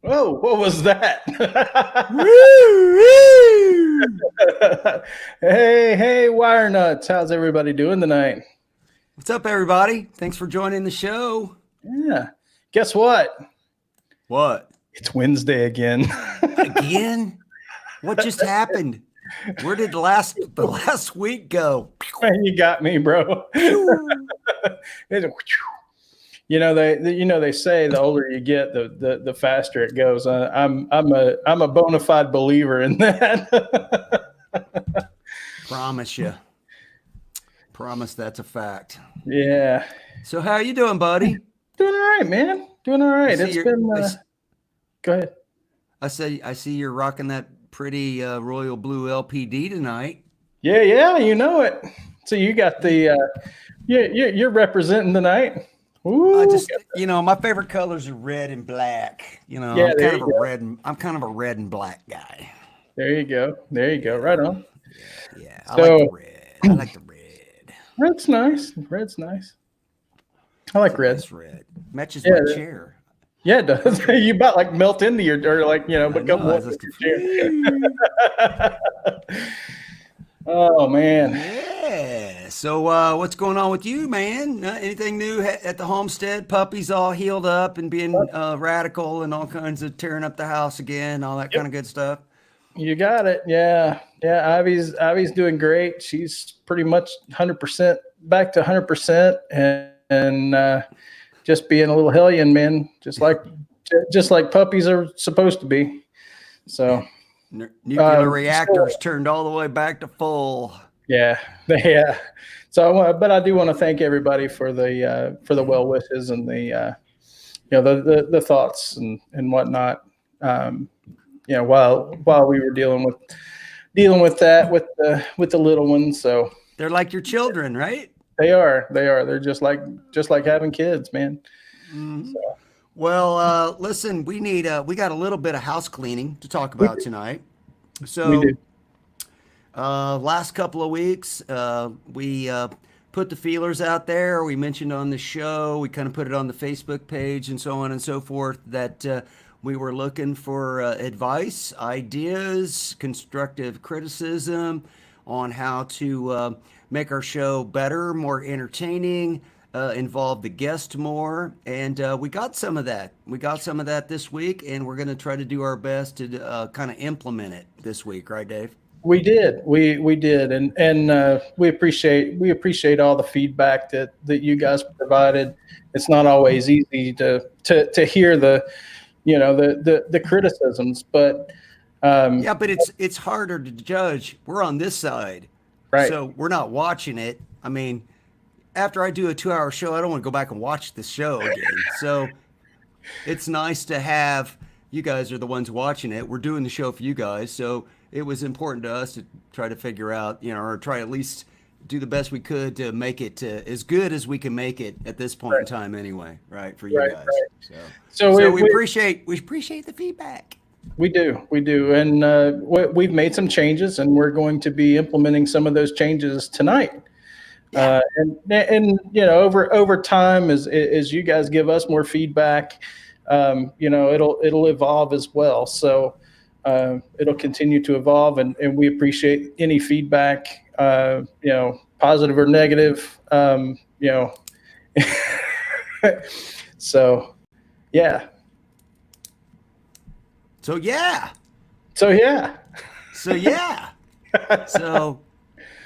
Oh, what was that? Woo, woo. Hey, wire nuts. How's everybody doing tonight? What's up, everybody? Thanks for joining the show. Yeah. Guess what? What? It's Wednesday again. Again? What just happened? Where did the last week go? You got me, bro. Pew. They say the older you get, the faster it goes. I'm a bona fide believer in that. Promise you. Promise that's a fact. Yeah. So how you doing, buddy? Doing all right, man. Doing all I right. see It's you're, been I, s- go ahead. I see you're rocking that pretty royal blue LPD tonight. Yeah, you know it. So you got the you're representing tonight. I Ooh, just, my favorite colors are red and black. yeah, there you go. I'm kind of a red and black guy. There you go. There you go. Right on. Yeah. I like the So red. I like the red. red's nice. Red's nice. I It's like a red. nice red. Matches Yeah, my chair. yeah, it does. You about like melt into your or like I become know. I one was with just, your chair. Oh man. yeah. So, what's going on with you, man? Anything new at the homestead? Puppies all healed up and being radical and all kinds of tearing up the house again, all that Yep, kind of good stuff. you got it. Yeah, yeah. Ivy's doing great. She's pretty much 100% back to 100%, and just being a little hellion, man. Just like puppies are supposed to be. So Nuclear so reactors turned all the way back to full. yeah, yeah. So but I do want to thank everybody for the well wishes and the thoughts and whatnot. Um, while we were dealing with that with the little ones. So They're like your children, right? they are. They're just like having kids, man. Mhm. So Well, listen, we got a little bit of house cleaning to talk we about do, tonight. we do. So, last couple of weeks, we put the feelers out there. We mentioned on the show, we kind of put it on the Facebook page and so on and so forth that we were looking for advice, ideas, constructive criticism on how to make our show better, more entertaining, involve the guest more. And we got some of that. We got some of that this week, and we're going to try to do our best to kind of implement it this week, right, Dave? We did, and we appreciate all the feedback that you guys provided. It's not always easy to hear the criticisms, but Yeah, but it's harder to judge. We're on this side, right, so we're not watching it. I mean, after I do a 2 hour show, I don't want to go back and watch the show again. So it's nice to have you guys are the ones watching it. We're doing the show for you guys, so it was important to us to try to figure out, or try at least do the best we could to make it as good as we can make it at this point in right, time, anyway. Right for you right, guys. right. So, So so we, we we appreciate we appreciate the feedback. we do, and we've made some changes, and we're going to be implementing some of those changes tonight. Yeah. And over time, as you guys give us more feedback, it'll evolve as well. So it'll continue to evolve, and we appreciate any feedback, positive or negative. So yeah, So yeah. so yeah, So yeah. So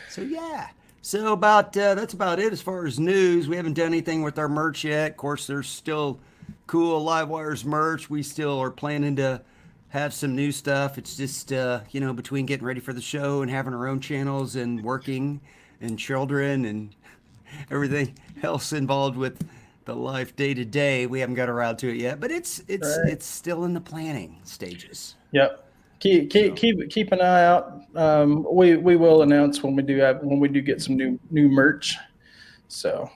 so yeah. So about that's about it as far as news. We haven't done anything with our merch yet. Of course, there's still cool Livewires merch. We still are planning to have some new stuff. It's just between getting ready for the show and having our own channels and working and children and everything else involved with the life day to day, we haven't got around to it yet. But it's it's right. it's still in the planning stages. Yep. So. Keep an eye out. We will announce when we do get some new merch. So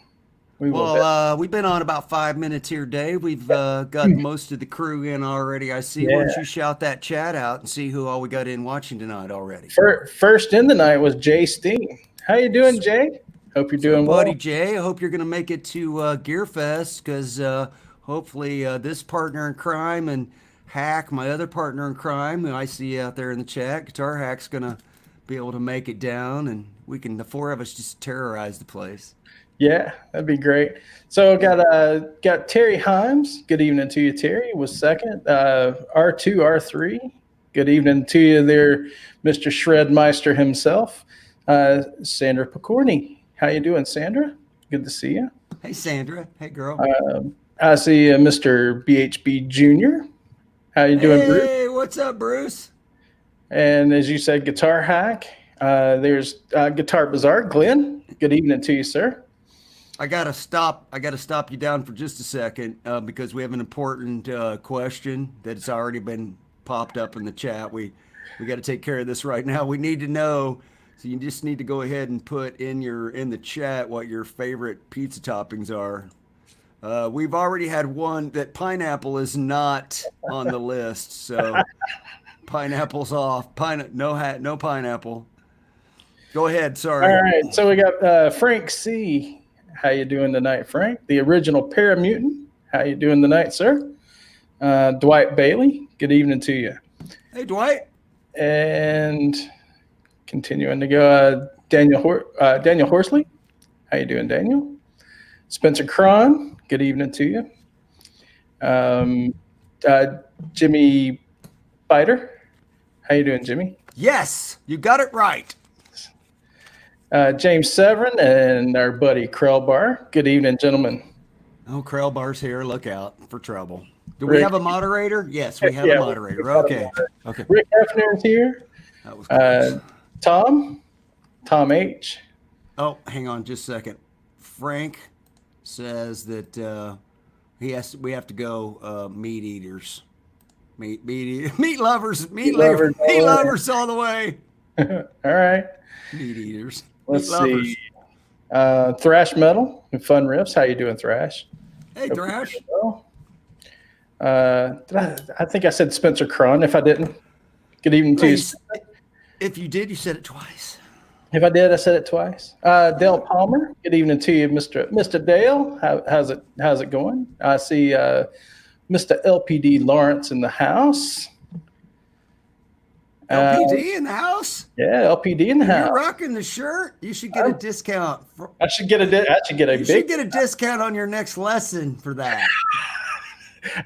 we will Well, definitely. we've been on about 5 minutes here, Dave. We've got most of the crew in already. I see. Why Yeah. don't you shout that chat out and see who all we got in watching tonight already? First in the night was Jay Steen. How you doing, So, Jay? Hope you're so doing buddy well. Jay, I hope you're going to make it to Gear Fest because hopefully this partner in crime and Hack, my other partner in crime, who I see out there in the chat. Guitar Hack's gonna be able to make it down, and the four of us just terrorize the place. Yeah, that'd be great. So got Terry Himes. Good evening to you, Terry. Was second. R2, R3. Good evening to you there, Mr. Shredmeister himself. Sandra Picorni. How you doing, Sandra? Good to see you. Hey, Sandra. Hey, girl. I see Mr. BHB Jr. How you doing, Bruce? Hey, what's up, Bruce? And as you said, Guitar Hack. There's Guitar Bazaar. Glenn, good evening to you, sir. I gotta stop you down for just a second because we have an important question that's already been popped up in the chat. We got to take care of this right now. We need to know. So you just need to go ahead and put in the chat what your favorite pizza toppings are. We've already had one that pineapple is not on the list, so pineapple's off. No pineapple. Go ahead. Sorry. All right. So we got Frank C. How you doing tonight, Frank? The original Paramutant. How you doing tonight, sir? Dwight Bailey. Good evening to you. Hey, Dwight. And continuing to go, Daniel Horsley. How you doing, Daniel? Spencer Cron. Good evening to you. Jimmy Biter. How you doing, Jimmy? Yes, you got it right. James Severin and our buddy Krellbar. Good evening, gentlemen. Oh, Krellbar's here. Look out for trouble. Do we have a moderator? Yes, we have a moderator. Okay. Okay. Rick Hefner is here. That was close. Tom H. Oh, hang on just a second. Frank says that we have to go meat eaters. Meat lovers all the way. All right. Meat eaters. Let's see. Thrash Metal and Fun Riffs. How you doing, Thrash? Hey, Thrash. I think I said Spencer Cron. If I didn't, good evening to you. If you did, you said it twice. If I did, I said it twice. Dale Palmer. Good evening to you, Mr. Dale. How's it going? I see Mr. LPD Lawrence in the house. LPD in the house? Yeah, LPD in the house. You're rocking the shirt. You should get a discount. I should get a discount on your next lesson for that.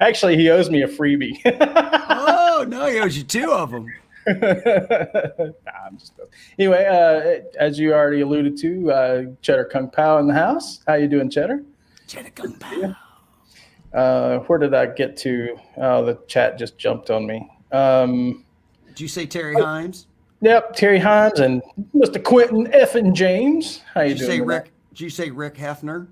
Actually, he owes me a freebie. Oh no, he owes you two of them. Anyway, as you already alluded to, Cheddar Kung Pao in the house. How you doing, Cheddar? Cheddar Kung Pao. Where did I get to? Oh, the chat just jumped on me. Did you say Terry Himes? Yep, Terry Himes and Mr. Quentin Effin James. How you doing? Did you say Rick Hefner?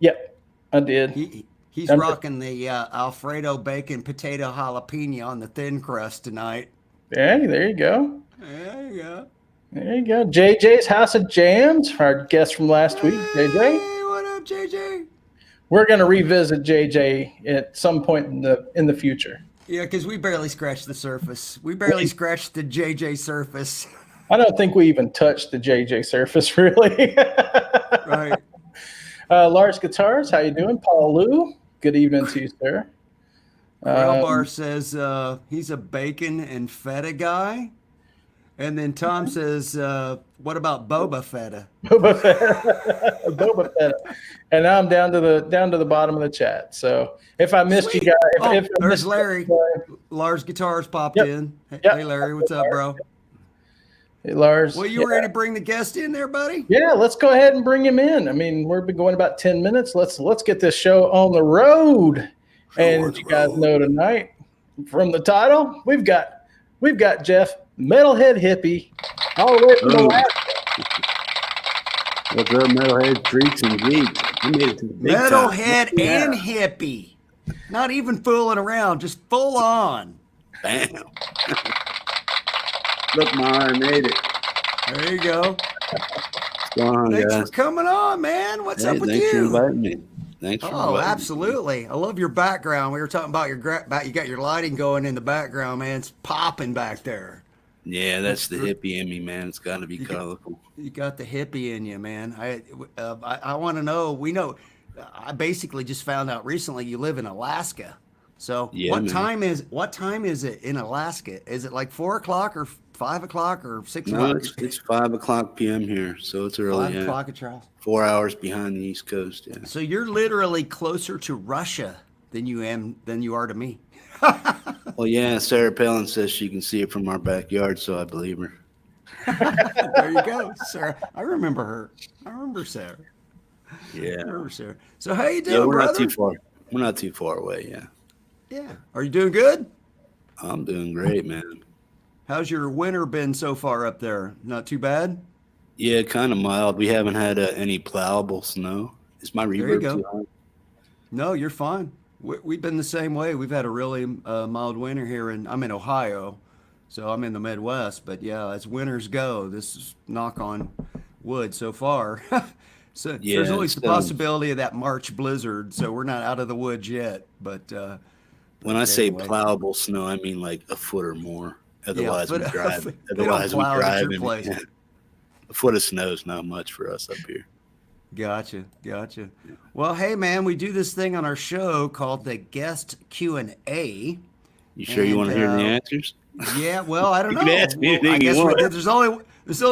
Yep, I did. He's rocking the Alfredo bacon potato jalapeno on the thin crust tonight. Yeah, there you go. There you go. There you go. JJ's House of Jams, our guest from last week. JJ. Hey, what up, JJ? We're going to revisit JJ at some point in the future. Yeah, because we barely scratched the surface. We barely scratched the JJ surface. I don't think we even touched the JJ surface, really. Right. Lars Guitars, how you doing? Paul Lou, good evening to you, sir. Bar says he's a bacon and feta guy. And then Tom says, what about Boba Fetta? Boba Fetta. And now I'm down to the bottom of the chat. So if I missed you guys, there's Larry. Lars Guitars popped in. Hey, Larry, what's up, bro? Hey, Lars. Well, you ready to bring the guest in there, buddy? Yeah, let's go ahead and bring him in. I mean, we've been going about 10 minutes. Let's get this show on the road. And as you guys know tonight, from the title, we've got Jeff, Metalhead Hippie, all the way from Alaska. What's up, Metalhead Freaks and Geeks? Metalhead and Hippie. Not even fooling around, just full on. Bam. Look, Ma, I made it. There you go. What's going on, Thanks guys? for coming on, man. What's up with Thanks for you? inviting me. Thanks for inviting me. Absolutely. I love your background. We were talking about you got your lighting going in the background, man. It's popping back there. Yeah, that's the hippie in me, man. It's got to be colorful. You got the hippie in you, man. I want to know. I basically just found out recently you live in Alaska. So Yeah, what man. time is it in Alaska? Is it like 4 o'clock or 5 o'clock or 6 No, o'clock? it's 5 o'clock p.m. here, so it's early. 5 o'clock at Charles. 4 hours behind the East Coast. Yeah. So you're literally closer to Russia than you are to me. Well, yeah. Sarah Palin says she can see it from our backyard, so I believe her. There you go, Sarah. I remember her. I remember Sarah. Yeah. I remember Sarah. So how you doing, Yeah, we're brother? not too far. We're not too far away. Yeah. Yeah. Are you doing good? I'm doing great, man. How's your winter been so far up there? Not too bad? Yeah, kind of mild. We haven't had any plowable snow. Is my you reverb go. too high? No, you're fine. We've been the same way. We've had a really mild winter here, and I'm in Ohio, so I'm in the Midwest. But yeah, as winters go, this is knock on wood so far. So Yeah, there's always the it's, possibility of that March blizzard. So we're not out of the woods yet. But When I say anyway. plowable snow, I mean like a foot or more. Otherwise, foot- we drive. they don't Otherwise, we plow at drive. your And, place. yeah, a foot of snow is not much for us up here. Gotcha. Well, hey man, we do this thing on our show called the Guest Q&A. You sure you want to hear the And, answers? Yeah, well, I don't You know. can ask me anything I you guess want. there's only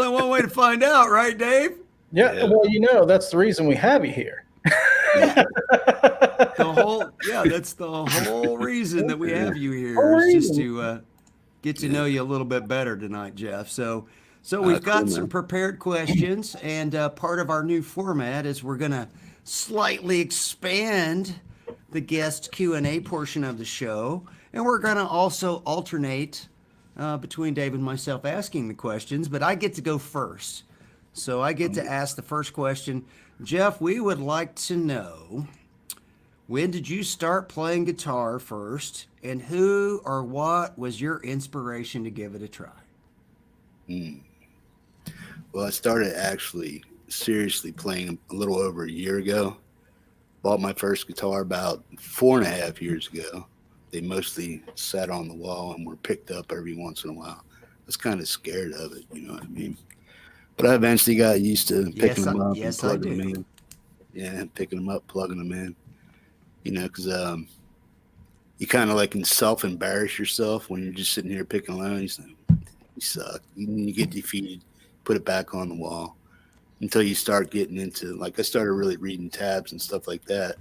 one way to find out, right, Dave? Yeah, Yeah. well, that's the reason we have you here. That's the whole reason that we have you here is just to get to know you a little bit better tonight, Jeff. So we've got cool, some man. prepared questions, and part of our new format is we're gonna slightly expand the guest Q&A portion of the show, and we're gonna also alternate between Dave and myself asking the questions, but I get to go first. So I get to ask the first question. Jeff, we would like to know, when did you start playing guitar first, and who or what was your inspiration to give it a try? Well, I started actually seriously playing a little over a year ago. Bought my first guitar about 4.5 years ago. They mostly sat on the wall and were picked up every once in a while. I was kind of scared of it, you know what I mean? But I eventually got used to picking them up and plugging them in. Yeah, picking them up, plugging them in. You know, because you kind of like can self-embarrass yourself when you're just sitting here picking alone. You say, you suck. You get defeated, put it back on the wall until you start getting into, like I started really reading tabs and stuff like that.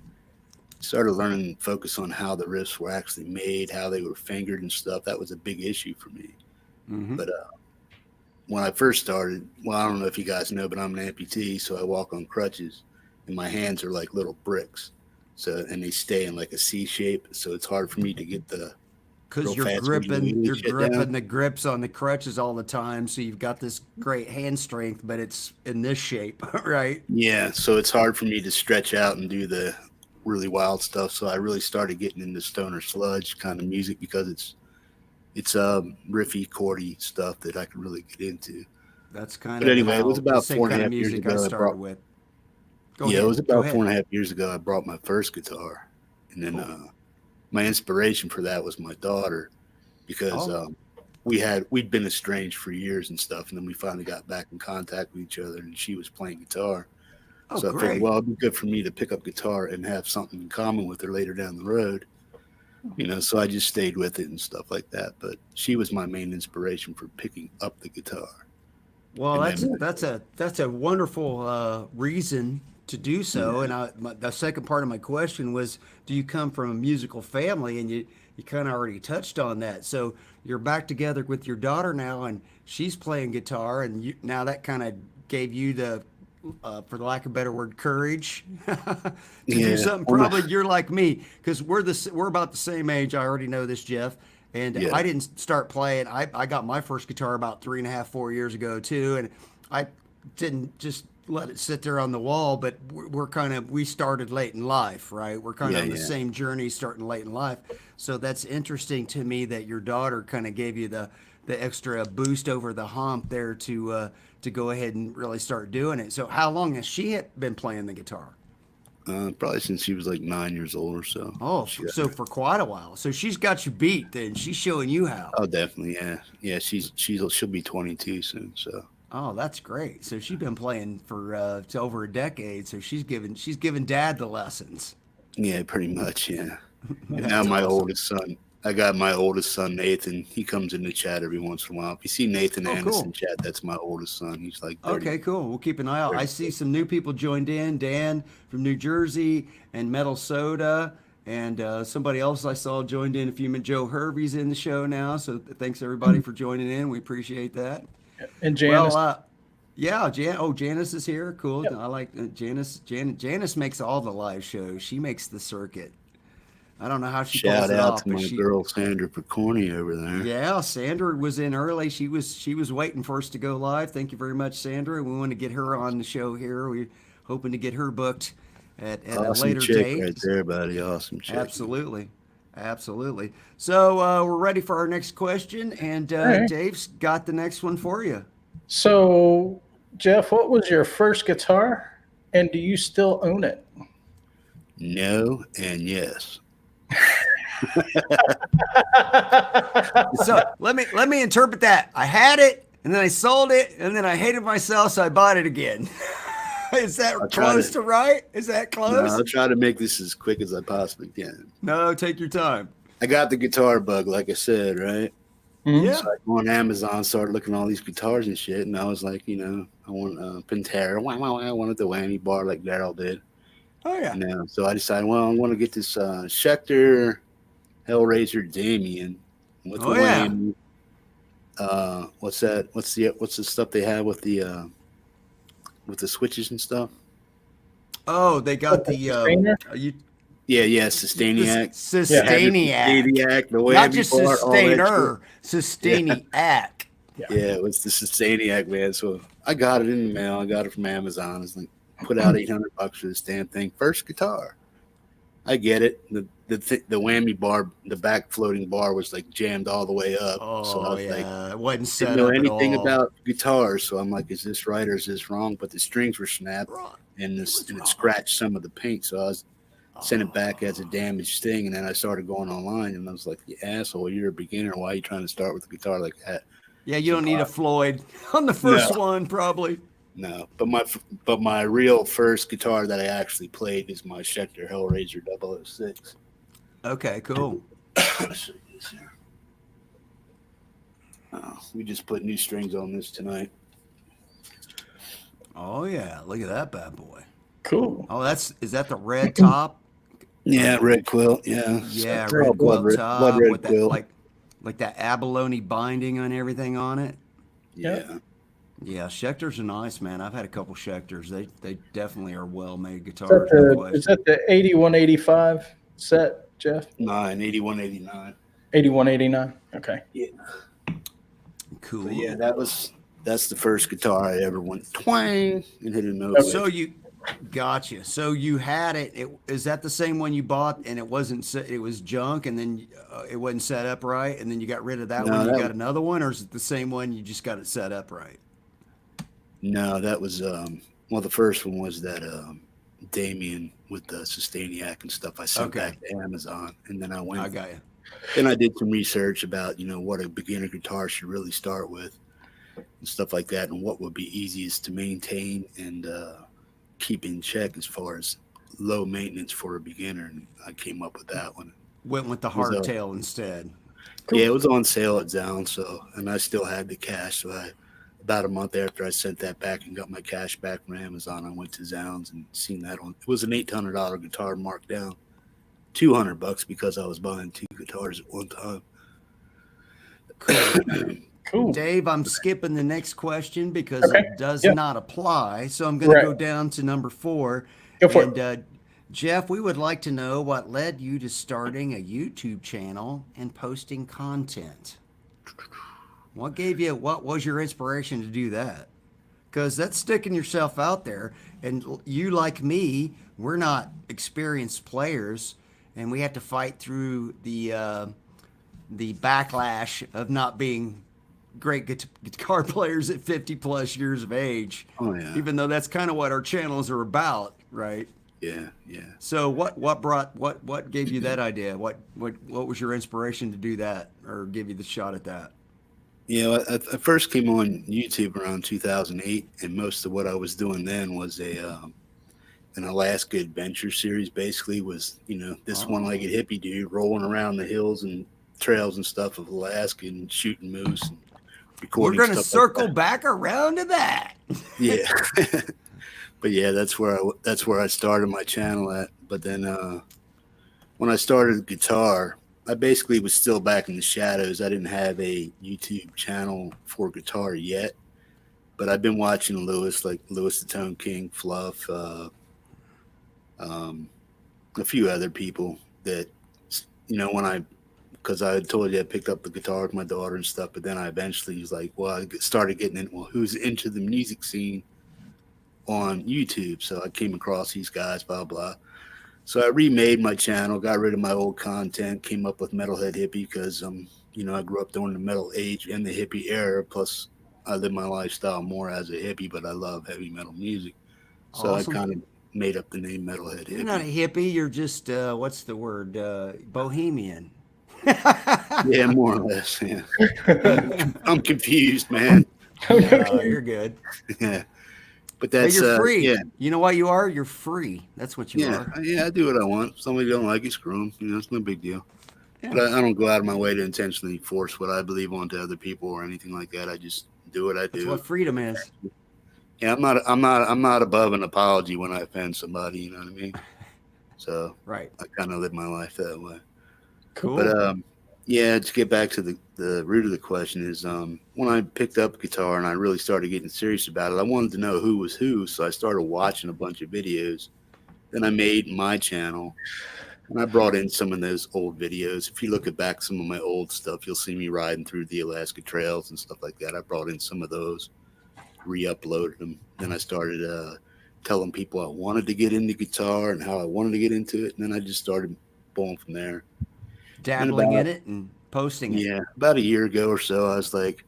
Started learning and focus on how the riffs were actually made, how they were fingered and stuff. That was a big issue for me. Mm-hmm. But when I first started, well, I don't know if you guys know, but I'm an amputee, so I walk on crutches, and my hands are like little bricks. So, and they stay in like a C shape, so it's hard for me to get the. Because you're gripping the grips on the crutches all the time, so you've got this great hand strength, but it's in this shape, right? Yeah, so it's hard for me to stretch out and do the really wild stuff. So I really started getting into stoner sludge kind of music because it's riffy, chordy stuff that I could really get into. That's kind But of anyway, it was the about same 4.5 kind of years music ago. I started with. Go Yeah, ahead. it was Go about ahead. 4.5 years ago I brought my first guitar. And then my inspiration for that was my daughter because we'd been estranged for years and stuff. And then we finally got back in contact with each other and she was playing guitar. Oh, So I great. figured, well, it'd be good for me to pick up guitar and have something in common with her later down the road. You know, so I just stayed with it and stuff like that. But she was my main inspiration for picking up the guitar. Well, And that's a wonderful reason to do so. Yeah. And the second part of my question was, do you come from a musical family? And you kind of already touched on that. So you're back together with your daughter now, and she's playing guitar, and now that kind of gave you the, for the lack of a better word, courage to do something. Probably you're like me, because we're about the same age. I already know this, Jeff. And Yeah. I didn't start playing. I got my first guitar about 3.5, 4 years ago too, and I didn't just let it sit there on the wall. But we started late in life, right? We're kind of on the same journey, starting late in life. So that's interesting to me that your daughter kind of gave you the extra boost over the hump there to go ahead and really start doing it. So how long has she been playing the guitar? Probably since she was like 9 years old or so. Oh, so for quite a while. So she's got you beat then. She's showing you how. Oh, definitely, yeah. Yeah, she'll be 22 soon, so. Oh, that's great. So she's been playing for over a decade. So she's giving Dad the lessons. Yeah, pretty much, yeah. And now my oldest son, I got my oldest son, Nathan. He comes in the chat every once in a while. If you see Nathan Anderson chat, that's my oldest son. He's like 30. Okay, cool. We'll keep an eye out. I see some new people joined in. Dan from New Jersey and Metal Soda. And somebody else I saw joined in a few minutes. Joe Hervey's in the show now. So thanks everybody for joining in. We appreciate that. And Janice. Well, yeah, Janice is here. Cool. Yep. I like Janice. Janice makes all the live shows. She makes the circuit. I don't know how she pulls it off. Shout out to my girl Sandra Picorni over there. Yeah, Sandra was in early. She was waiting for us to go live. Thank you very much, Sandra. We want to get her on the show here. We're hoping to get her booked at awesome a later chick date. Right there, buddy. Awesome chick. Absolutely. So we're ready for our next question, and right. Dave's got the next one for you. So, Jeff, what was your first guitar, and do you still own it? No and yes. So let me interpret that. I had it, and then I sold it, and then I hated myself, so I bought it again. Is that close to right? Is that close? No, I'll try to make this as quick as I possibly can. No, take your time. I got the guitar bug, like I said, right? Mm-hmm. Yeah. So I go on Amazon, started looking at all these guitars and shit, and I was like, I want Pantera. I wanted the whammy bar like Daryl did. Oh yeah. So I decided, well, I want to get this Schecter Hellraiser Damien with the whammy. What's that? What's the stuff they have with the switches and stuff? Oh, they got the Sustainiac. Sustainiac. The not just bar, Sustainer. Sustainiac. Yeah, it was the Sustainiac, man. So I got it in the mail. I got it from Amazon. It's like, put out $800 for this damn thing. First guitar. I get it. The whammy bar, the back floating bar was like jammed all the way up. Oh, so I was like, it wasn't set up didn't know at anything all. about guitars. So I'm like, is this right or is this wrong? But the strings were snapped and it scratched some of the paint. So I was sent it back as a damaged thing. And then I started going online and I was like, you asshole, you're a beginner. Why are you trying to start with a guitar like that? Yeah, you don't need a Floyd on the first one, probably. No, but my real first guitar that I actually played is my Schecter Hellraiser 006. Okay, cool. We just put new strings on this tonight. Oh yeah, look at that bad boy. Cool. Oh, is that the red top? Yeah, red quilt. Yeah. Yeah, So, red quilt top blood red with that quilt. like that abalone binding on everything on it. Yeah. Yeah, Schecters are nice, man. I've had a couple Schecters. They definitely are well-made guitars. Is that the 8185 set, Jeff? 8189. 8189. Okay. Yeah. Cool. So yeah, that's the first guitar I ever went twang and hit a note. So gotcha. So you had it. Is that the same one you bought and it was junk and then it wasn't set up right and then you got rid of that one? You got another one, or is it the same one? You just got it set up right? No, that was the first one was that Damien with the Sustainiac and stuff. I sent back to Amazon, and then I got you. Then I did some research about what a beginner guitar should really start with and stuff like that, and what would be easiest to maintain and keep in check as far as low maintenance for a beginner. And I came up with that one. Went with the hardtail instead. Cool. Yeah, it was on sale at Zounds, and I still had the cash, so about a month after I sent that back and got my cash back from Amazon, I went to Zounds and seen that on. It was an $800 guitar marked down, $200 because I was buying two guitars at one time. Cool. Dave, I'm skipping the next question because it does not apply. So I'm going to go down to number 4. Go for it. Jeff, we would like to know what led you to starting a YouTube channel and posting content. What was your inspiration to do that? Because that's sticking yourself out there. And you, like me, we're not experienced players, and we have to fight through the backlash of not being great guitar players at 50 plus years of age. Oh yeah. Even though that's kind of what our channels are about, right? Yeah, yeah. So what gave you that idea? What was your inspiration to do that or give you the shot at that? I first came on YouTube around 2008, and most of what I was doing then was an Alaska adventure series. Basically, was this one-legged hippie dude rolling around the hills and trails and stuff of Alaska and shooting moose. And recording. We're going to stuff circle like back around to that. Yeah, but yeah, that's where I started my channel at. But then when I started guitar, I basically was still back in the shadows. I didn't have a YouTube channel for guitar yet, but I've been watching Lewis the Tone King, Fluff, a few other people that, because I had told you I picked up the guitar with my daughter and stuff, but then I eventually was like, well, I started getting in, who's into the music scene on YouTube? So I came across these guys, blah, blah. So I remade my channel, got rid of my old content, came up with Metalhead Hippie because, I grew up during the metal age and the hippie era. Plus, I live my lifestyle more as a hippie, but I love heavy metal music. So Awesome. I kind of made up the name Metalhead Hippie. You're not a hippie. You're just, what's the word? Bohemian. Yeah, more or less. Yeah. I'm confused, man. No, you're good. Yeah. But that's you're free. Yeah. You know what you are? You're free. That's what you are. Yeah, I do what I want. If somebody don't like it, screw them. It's no big deal. Yeah. But I don't go out of my way to intentionally force what I believe onto other people or anything like that. I just do what I do. That's what freedom is. Yeah, I'm not above an apology when I offend somebody. You know what I mean? So right. I kind of live my life that way. Cool. But yeah, to get back to the root of the question is when I picked up guitar and I really started getting serious about it, I wanted to know who was who. So I started watching a bunch of videos. Then I made my channel and I brought in some of those old videos. If you look at back some of my old stuff, you'll see me riding through the Alaska trails and stuff like that. I brought in some of those, re-uploaded them. Then I started telling people I wanted to get into guitar and how I wanted to get into it. And then I just started going from there. Dabbling in it and posting it. Yeah, about a year ago or so, I was like,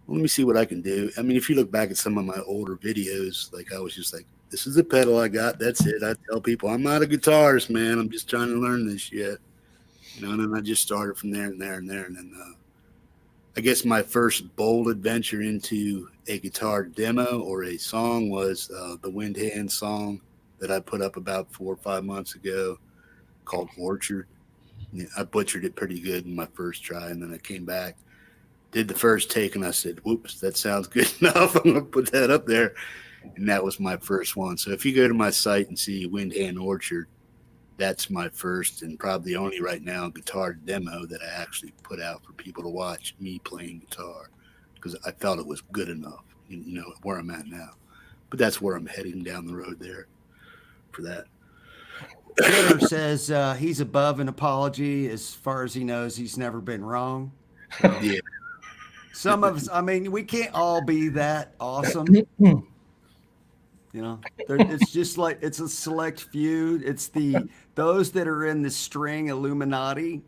well, let me see what I can do. I mean, if you look back at some of my older videos, like I was just like, this is the pedal I got. That's it. I tell people I'm not a guitarist, man. I'm just trying to learn this shit. And then I just started from there and there and there. And then I guess my first bold adventure into a guitar demo or a song was the Wind Hand song that I put up about 4 or 5 months ago called Orchard. Yeah, I butchered it pretty good in my first try, and then I came back, did the first take, and I said, whoops, that sounds good enough. I'm going to put that up there. And that was my first one. So if you go to my site and see Wind Hand Orchard, that's my first and probably only right now guitar demo that I actually put out for people to watch me playing guitar because I felt it was good enough, where I'm at now. But that's where I'm heading down the road there for that. Twitter says he's above an apology. As far as he knows, he's never been wrong. Yeah. Some of us, I mean, we can't all be that awesome. It's just like it's a select few. It's those that are in the string Illuminati.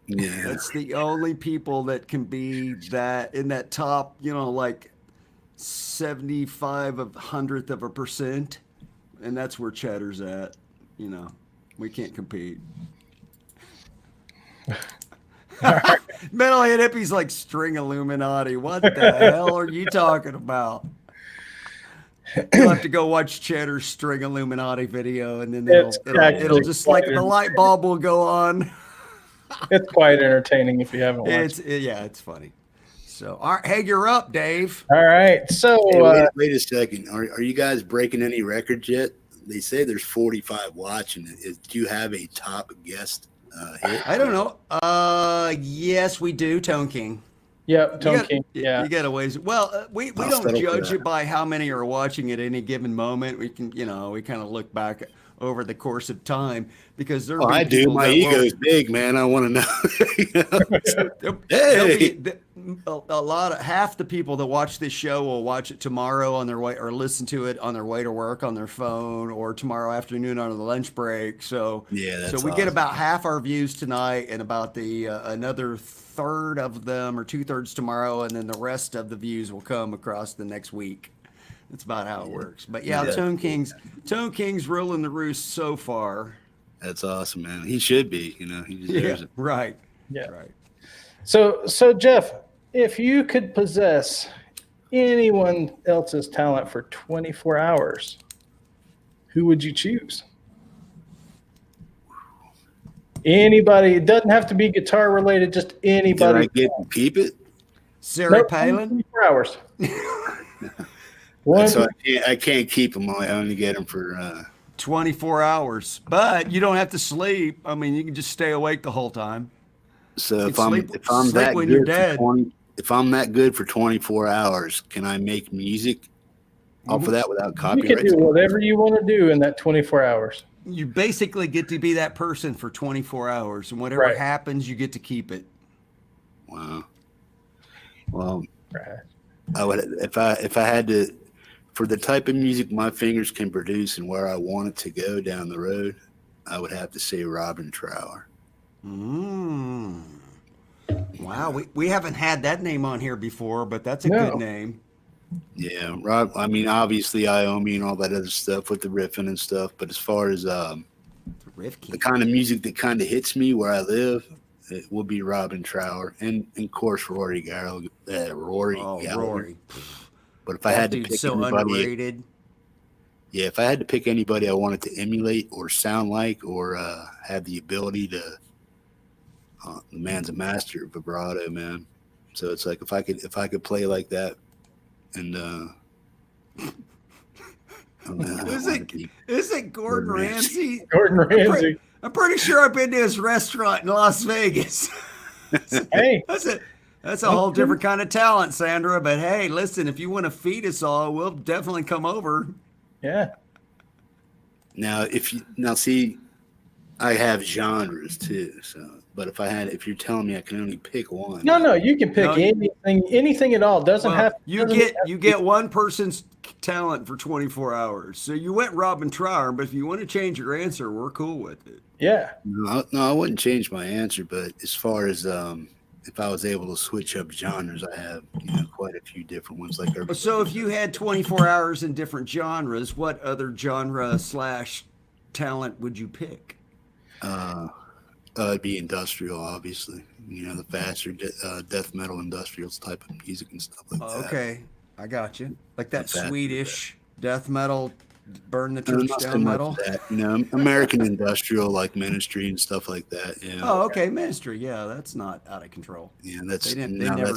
Yeah. That's the only people that can be that in that top, like 75 of 100th of a percent. And that's where Cheddar's at. We can't compete. Metalhead Hippie's like string Illuminati. What the hell are you talking about? You'll have to go watch Cheddar's string Illuminati video, and then it'll just like the light bulb will go on. It's quite entertaining if you haven't watched. It's funny. So, all right, hey, you're up, Dave. All right. So, hey, wait a second. Are you guys breaking any records yet? They say there's 45 watching it. Do you have a top guest hit? I don't know. Yes, we do. Tone King. Yep, Tone King. Yeah, you got a ways. Well, we don't judge it by how many are watching at any given moment. We can, we kind of look back over the course of time because there. I do. My ego's big, man. I want to know. Hey. A lot of half the people that watch this show will watch it tomorrow on their way or listen to it on their way to work on their phone or tomorrow afternoon on the lunch break. So yeah, so we get about half our views tonight and about the another third of them or 2/3 tomorrow, and then the rest of the views will come across the next week. That's about how it works. But yeah, Tone King's ruling the roost so far. That's awesome, man. He should be. He deserves it. Right. Yeah. Right. So Jeff, if you could possess anyone else's talent for 24 hours, who would you choose? Anybody. It doesn't have to be guitar related, just Did anybody. I get to keep it? Sarah Nope, Palin? 24 hours. One, So I can't keep them. I only get them for 24 hours. But you don't have to sleep. I mean, you can just stay awake the whole time. so if You I'm sleep- if I'm sleep that when you're good for dead. 20 if I'm that good for 24 hours, can I make music off of that without you copyright? can do whatever you want to do in that 24 hours. You basically get to be that person for 24 hours. And whatever Right. happens, you get to keep it. Wow. Well, Right. I would if I had to, for the type of music my fingers can produce and where I want it to go down the road, I would have to say Robin Trower. Mm. Wow, we haven't had that name on here before, but that's a No. good name. Yeah, Rob. I mean, obviously Iommi and all that other stuff with the riffing and stuff. But as far as Riff the King. kind of music that kind of hits me where I live, it will be Robin Trower and of course Rory Gallagher. Rory Oh, Gallagher. Rory. But if I That had to dude's pick so anybody, underrated. yeah, if I had to pick anybody I wanted to emulate or sound like or have the ability to, the man's a master of vibrato, man. So it's like if I could play like that, and Is it Gordon Ramsay? Gordon Ramsay. I'm pretty sure I've been to his restaurant in Las Vegas. Hey, That's a whole different kind of talent, Sandra. But hey, listen, if you want to feed us all, we'll definitely come over. yeah. Now see, I have genres too. So, but if you're telling me I can only pick one, No, you can pick No, anything at all. Doesn't Well, have. you doesn't get have you to get one person's talent for 24 hours. So you went Robin Trower, but if you want to change your answer, we're cool with it. Yeah. No, I wouldn't change my answer. But as far as if I was able to switch up genres, I have quite a few different ones. Like So if you had 24 hours in different genres, what other genre / talent would you pick? it'd be industrial, obviously. The faster death metal industrial type of music and stuff like that. Okay, I got you. Like that Not bad. Swedish death metal, burn the No, church not so down much metal. that. American industrial like Ministry and stuff like that. Yeah. Oh, okay, Ministry. Yeah, that's not out of control. Yeah, that's They now never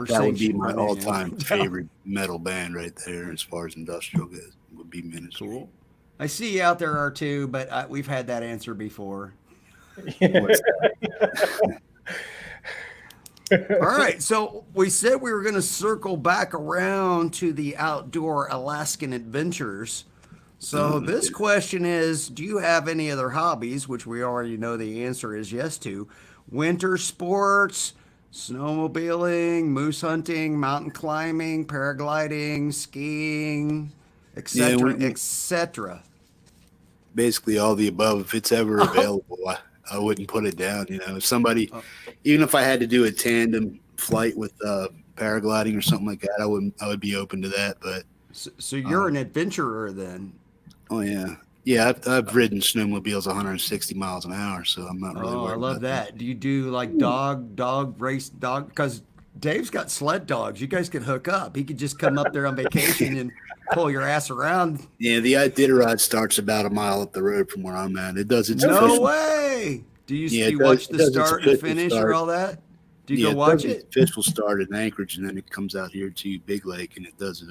that would be sanctioned my my name. all-time favorite metal band right there as far as industrial goes. Would be Ministry. Cool. I see you out there are too, but we've had that answer before. All right, so we said we were going to circle back around to the outdoor Alaskan adventures. So this question is, do you have any other hobbies, which we already know the answer is yes to? Winter sports, snowmobiling, moose hunting, mountain climbing, paragliding, skiing, etc., etc. Basically, all the above. If it's ever available, I wouldn't put it down. If somebody, even if I had to do a tandem flight with paragliding or something like that, I would be open to that. But So you're an adventurer then? oh yeah, I've ridden snowmobiles 160 miles an hour, so I'm not really. Oh, I worried love about that. Do you do like dog race dog? Because Dave's got sled dogs. You guys could hook up. He could just come up there on vacation and pull your ass around. Yeah, the Iditarod starts about a mile up the road from where I'm at. It does its No official- way. Do you, Yeah, do you it does- watch it the does its start and official finish or start. all that? Do you Yeah, go watch does it? its official start in Anchorage, and then it comes out here to Big Lake, and it does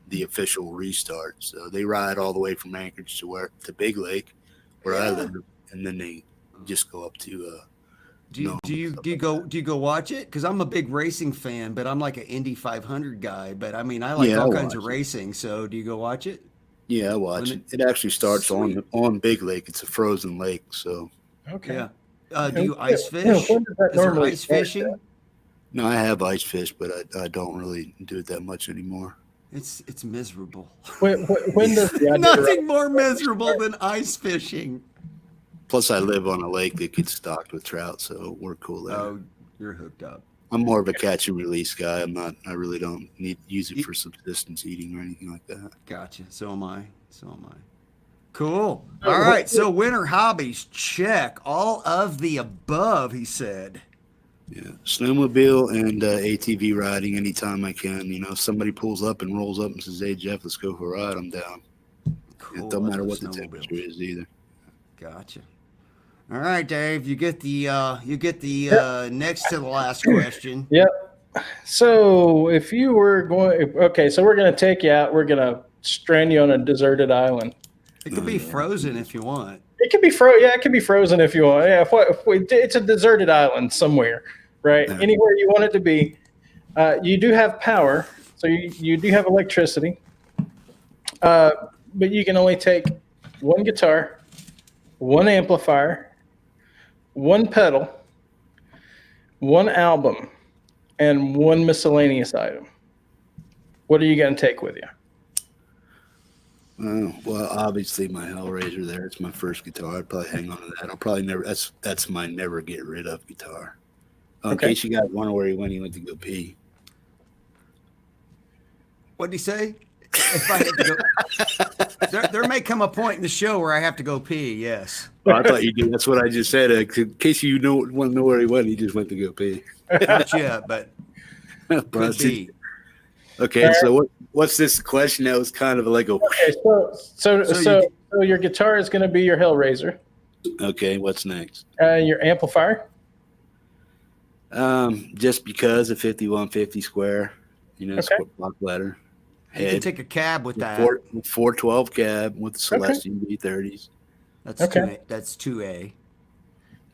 the official restart. So they ride all the way from Anchorage to Big Lake, where I live, and then they just go up to. Do you go watch it? Because I'm a big racing fan, but I'm like an Indy 500 guy. But I mean, I like Yeah, all I kinds of watch it. racing. So do you go watch it? Yeah, I watch When it. It actually starts Sweet. on Big Lake. It's a frozen lake, so Okay. Yeah. Do you ice Yeah, fish? when does that Is there normally ice start, fishing? no, I have ice fish, but I don't really do it that much anymore. It's miserable. When does the Iditarod- Nothing more miserable than ice fishing. Plus, I live on a lake that gets stocked with trout, so we're cool there. Oh, you're hooked up. I'm more of a catch and release guy. I really don't use it for subsistence eating or anything like that. Gotcha. So am I. Cool. All right. So winter hobbies, check. All of the above, he said. Yeah, snowmobile and ATV riding anytime I can. If somebody pulls up and rolls up and says, "Hey Jeff, let's go for a ride," I'm down. It don't matter what the temperature is either. Gotcha. All right, Dave, you get the next to the last question. Yep. So if you were going, okay, so we're going to take you out. We're going to strand you on a deserted island. It could be frozen if you want. It could be Yeah, it could be frozen if you want. Yeah, it's a deserted island somewhere, right? Anywhere you want it to be. You do have power, so you do have electricity, but you can only take one guitar, one amplifier, one pedal, one album, and one miscellaneous item. What are you going to take with you? Well, obviously my Hellraiser there. It's my first guitar. I'd probably hang on to that. I'll probably never. That's my never get rid of guitar. In case you guys wonder where he went to go pee. What'd he say? If I had to go, there may come a point in the show where I have to go pee. Yes. I thought you did. That's what I just said. In case you want to know where he went, he just went to go pee. Not yet, but could be. Okay, so what's this question? That was kind of like a. Okay, so your guitar is going to be your Hellraiser. Okay, what's next? Your amplifier. Just because a 5150 square, block letter. You can take a cab with that. 412 cab with the Celestian B30s. That's 2A.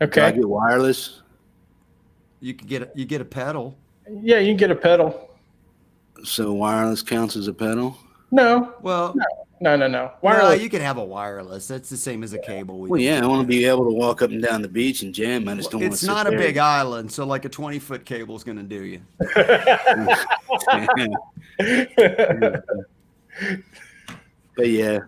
Okay. Do I get wireless? You get a pedal. Yeah, you can get a pedal. So wireless counts as a pedal? No. Well, no. Wireless. No, you can have a wireless. That's the same as a cable. Well, yeah, I want to be able to walk up and down the beach and jam. I just don't want to. It's not a big island, so like a 20-foot cable is going to do you. But yeah,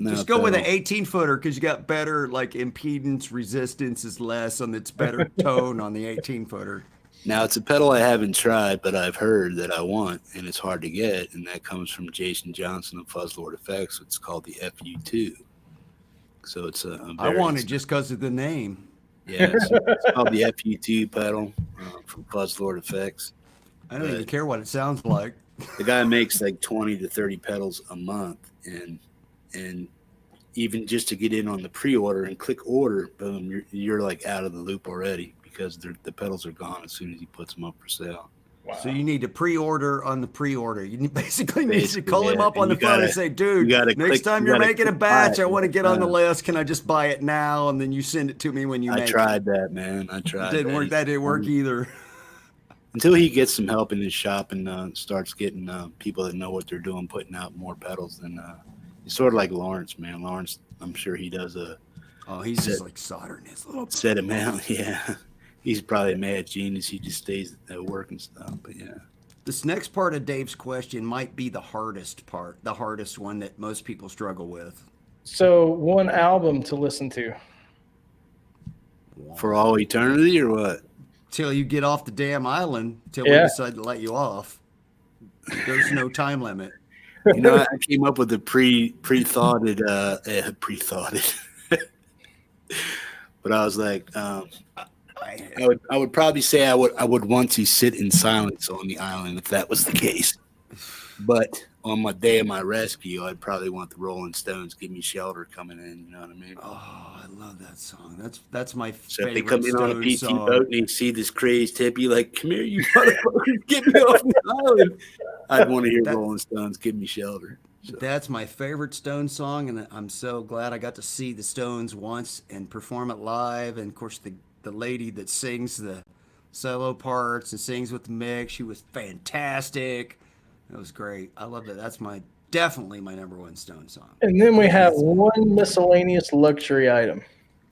just go with an 18-footer because you got better like impedance resistance is less and it's better tone on the 18-footer. Now it's a pedal I haven't tried, but I've heard that I want, and it's hard to get, and that comes from Jason Johnson of Fuzzlord Effects. It's called the FU2. So it's I want it just because of the name. Yeah, it's called the FU2 pedal from Fuzzlord Effects. I don't even care what it sounds like. The guy makes like 20 to 30 pedals a month, and even just to get in on the pre-order and click order, boom, you're like out of the loop already because the pedals are gone as soon as he puts them up for sale. Wow. So you need to pre-order on the pre-order. You basically need to call him up on the phone and say, dude, next time you're making a batch, I want to get on the list. Can I just buy it now? And then you send it to me when you make it. I tried that, man. I tried. It didn't work. That didn't work either. Until he gets some help in his shop and starts getting people that know what they're doing, putting out more pedals. Then it's sort of like Lawrence, man. Lawrence, I'm sure he does he's just like soldering his little set amount. Yeah. He's probably a mad genius. He just stays at work and stuff. But yeah. This next part of Dave's question might be the hardest part, the hardest one that most people struggle with. So one album to listen to. For all eternity or what? Till you get off the damn island, till we decide to let you off. There's no time limit. I came up with a pre-thoughted, but I was like, I would probably say I would want to sit in silence on the island if that was the case. But on my day of my rescue, I'd probably want the Rolling Stones "Give Me Shelter" coming in. You know what I mean? Oh, I love that song. That's my favorite. So if they come in on a PT song. boat and they see this crazed hippie, like, "Come here, you motherfuckers, get me off the island," I'd want to hear Rolling Stones "Give Me Shelter." So. That's my favorite Stones song, and I'm so glad I got to see the Stones once and perform it live. And of course, the lady that sings the solo parts and sings with Mick, she was fantastic. It was great. I loved it. That's definitely my number one Stone song. And then we have one miscellaneous luxury item.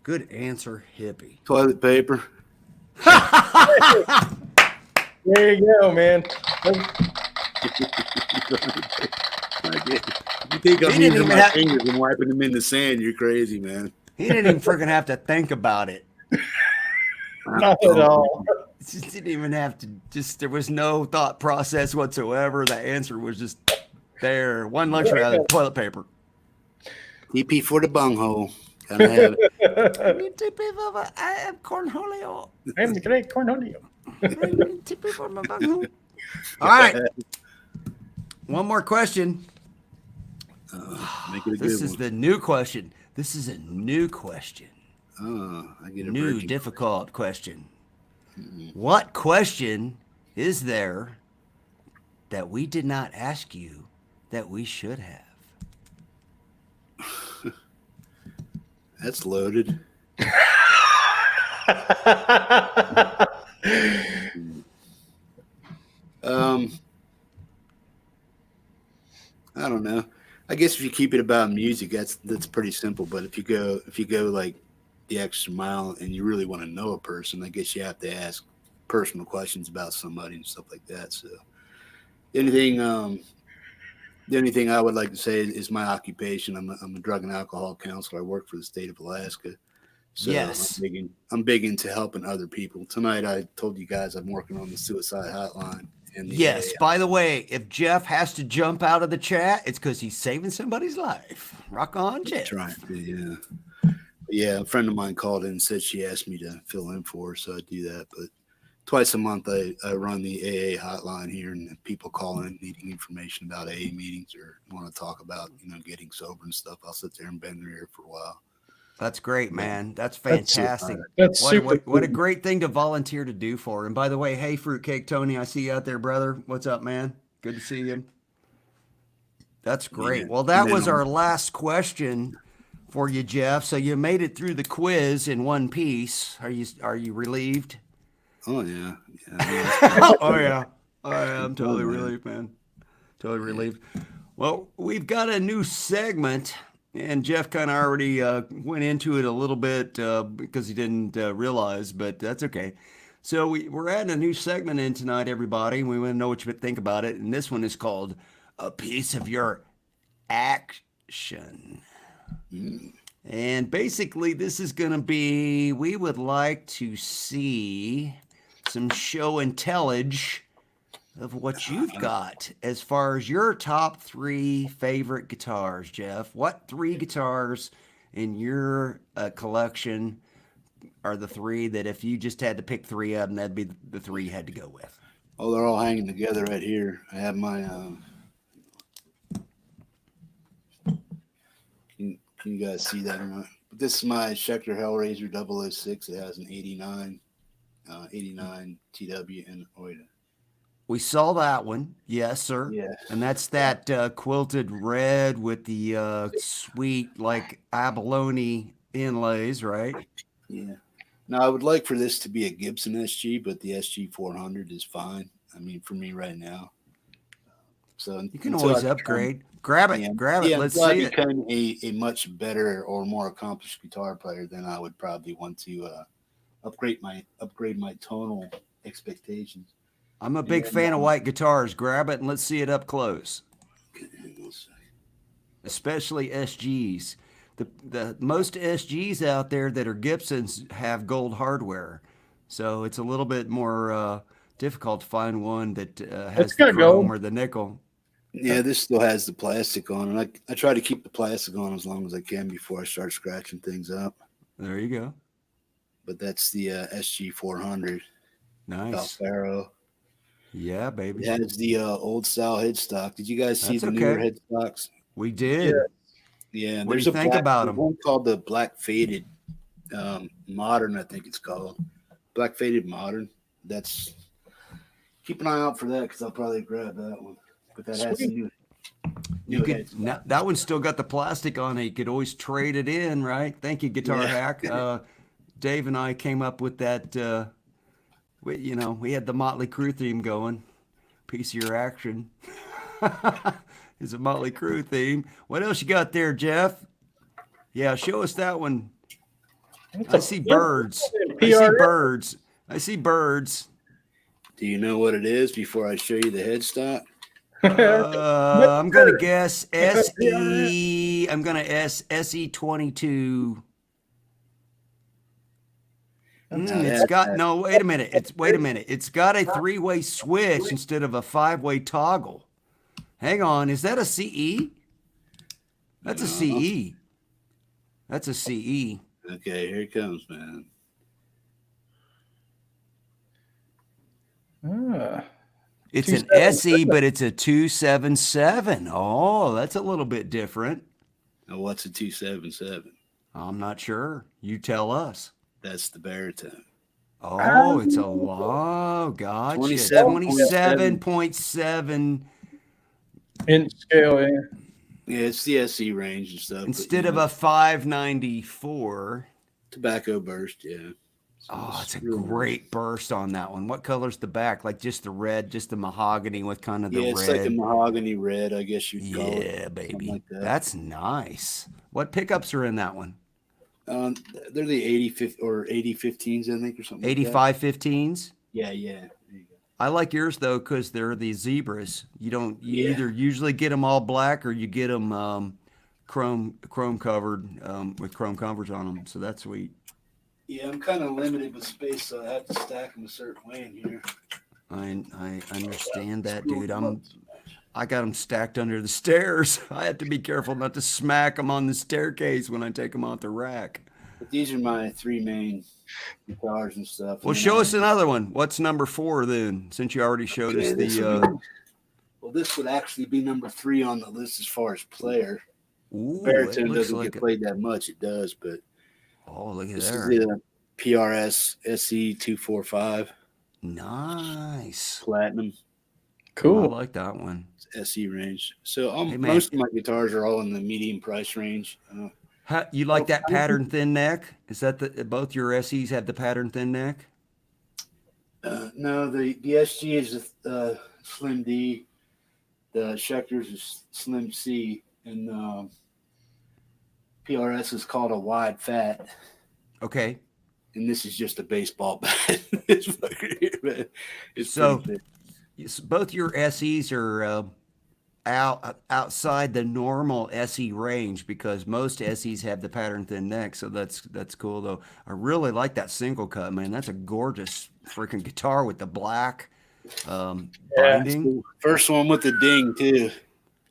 Good answer, Hippie. Toilet paper. There you go, man. You think I'm using my fingers and wiping them in the sand? You're crazy, man. He didn't even freaking have to think about it. Not at all. Just didn't even have to. There was no thought process whatsoever. The answer was just there. One luxury item, toilet paper. TP for the bunghole. Gotta have it. TP for I am Cornholio. I'm the great Cornholio. TP for my bunghole. All right. One more question. Make it a This good is one. the new question. This is a new question. I get a New, virgin. difficult question. What question is there that we did not ask you that we should have? That's loaded. I don't know. I guess if you keep it about music, that's pretty simple. But if you go like the extra mile and you really want to know a person, I guess you have to ask personal questions about somebody and stuff like that. So anything, the only thing I would like to say is my occupation. I'm a drug and alcohol counselor. I work for the state of Alaska. So Yes. I'm big into helping other people. Tonight I told you guys I'm working on the suicide hotline and the Yes. AA. By the way, if Jeff has to jump out of the chat, it's because he's saving somebody's life. Rock on, Jeff. Trying to, yeah. Yeah, a friend of mine called in and said she asked me to fill in for her, so I do that. But twice a month I run the AA hotline here, and people call in needing information about AA meetings or want to talk about, getting sober and stuff. I'll sit there and bend their ear for a while. That's great, man. That's fantastic. That's super What a cool. great thing to volunteer to do for. And by the way, hey, Fruitcake Tony, I see you out there, brother. What's up, man? Good to see you. That's great. Yeah. Well, that And then was our last question for you, Jeff. So you made it through the quiz in one piece. Are you relieved? Oh yeah, yeah. Oh yeah. I'm totally man. relieved, man. Totally relieved. Well, we've got a new segment, and Jeff kind of already went into it a little bit because he didn't realize, but that's okay. So we're adding a new segment in tonight, everybody. And we want to know what you think about it. And this one is called A Piece of Your Action. And basically, this is going to be, we would like to see some show and tellage of what you've got as far as your top 3 favorite guitars, Jeff. What 3 guitars in your collection are the 3 that if you just had to pick 3 of them, that'd be the 3 you had to go with? Oh, they're all hanging together right here. I have my. Can you guys see that or not? But this is my Schecter Hellraiser 006. It has an 89 TW and Oida. We saw that one. Yes, sir. Yeah. And that's that quilted red with the sweet, like, abalone inlays, right? Yeah. Now, I would like for this to be a Gibson SG, but the SG 400 is fine. I mean, for me right now. So You can always upgrade. Grab it. Let's until I see it. become a much better or more accomplished guitar player, then I would probably want to upgrade my tonal expectations. I'm a big fan of white guitars. Grab it and let's see it up close. Especially SGs. The most SGs out there that are Gibsons have gold hardware, so it's a little bit more difficult to find one that has the got chrome gold. or the nickel. Yeah, this still has the plastic on, and I try to keep the plastic on as long as I can before I start scratching things up. There you go. But that's the SG 400 Nice. Alfaro. Yeah, baby. It has the old style headstock. Did you guys see That's the newer okay. headstocks? We did. Yeah, What do you think about 'em? One called the Black Faded Modern, I think it's called Black Faded Modern. That's keep an eye out for that because I'll probably grab that one. But that has some new That one's still got the plastic on it. You could always trade it in, right? Thank you, Guitar Hack. Dave and I came up with that. We had the Motley Crue theme going. Piece of your action is a Motley Crue theme. What else you got there, Jeff? Yeah, show us that one. I see birds. I see birds. Do you know what it is before I show you the headstock? I'm gonna guess SE. I'm gonna SE22. It's got no. Wait a minute. It's got a 3-way switch instead of a 5-way toggle. Hang on. Is that a CE? That's a CE. That's a CE. Okay, here it comes, man. It's an SE, but it's a 277. Oh, that's a little bit different. Now, what's a 277? I'm not sure. You tell us. That's the baritone. Oh, it's a low. Gotcha. 27.7. 27.7. Inch scale, yeah. Yeah, it's the SE range and stuff. Instead of a 594. tobacco burst, yeah. So Oh, it's a real great burst on that one. What color's the back? Like just the red, just the mahogany with kind of the yeah, it's red. like a mahogany red, I guess you'd call it. Yeah, baby. Like that. That's nice. What pickups are in that one? They're the 80 15s, I think, or something. 85 15s? Yeah, yeah. There you go. I like yours though because they're the zebras. You Yeah. either usually get them all black or you get them chrome covered with chrome covers on them. So that's sweet. Yeah, I'm kind of limited with space, so I have to stack them a certain way in here. I understand that, dude. I got them stacked under the stairs. I have to be careful not to smack them on the staircase when I take them out the rack. But these are my three main guitars and stuff. Well, show us another one. What's number 4 then? Since you already showed us the. Well, this would actually be number 3 on the list as far as player. Ooh, Baritone it looks doesn't like get played that much. It does, but oh, look at this there. is the PRS SE 245 Nice. Platinum. I Cool. like that one. SE range. So Hey, man. most of my guitars are all in the medium price range. You like that pattern thin neck? Is that both your SEs have the pattern thin neck? No, the SG is a Slim D. The Schecter's is Slim C, and PRS is called a wide fat. Okay. And this is just a baseball bat. It's So- pretty big. Both your SEs are outside the normal SE range because most SEs have the pattern thin neck. So that's cool though. I really like that single cut, man. That's a gorgeous freaking guitar with the black binding. First one with the ding too.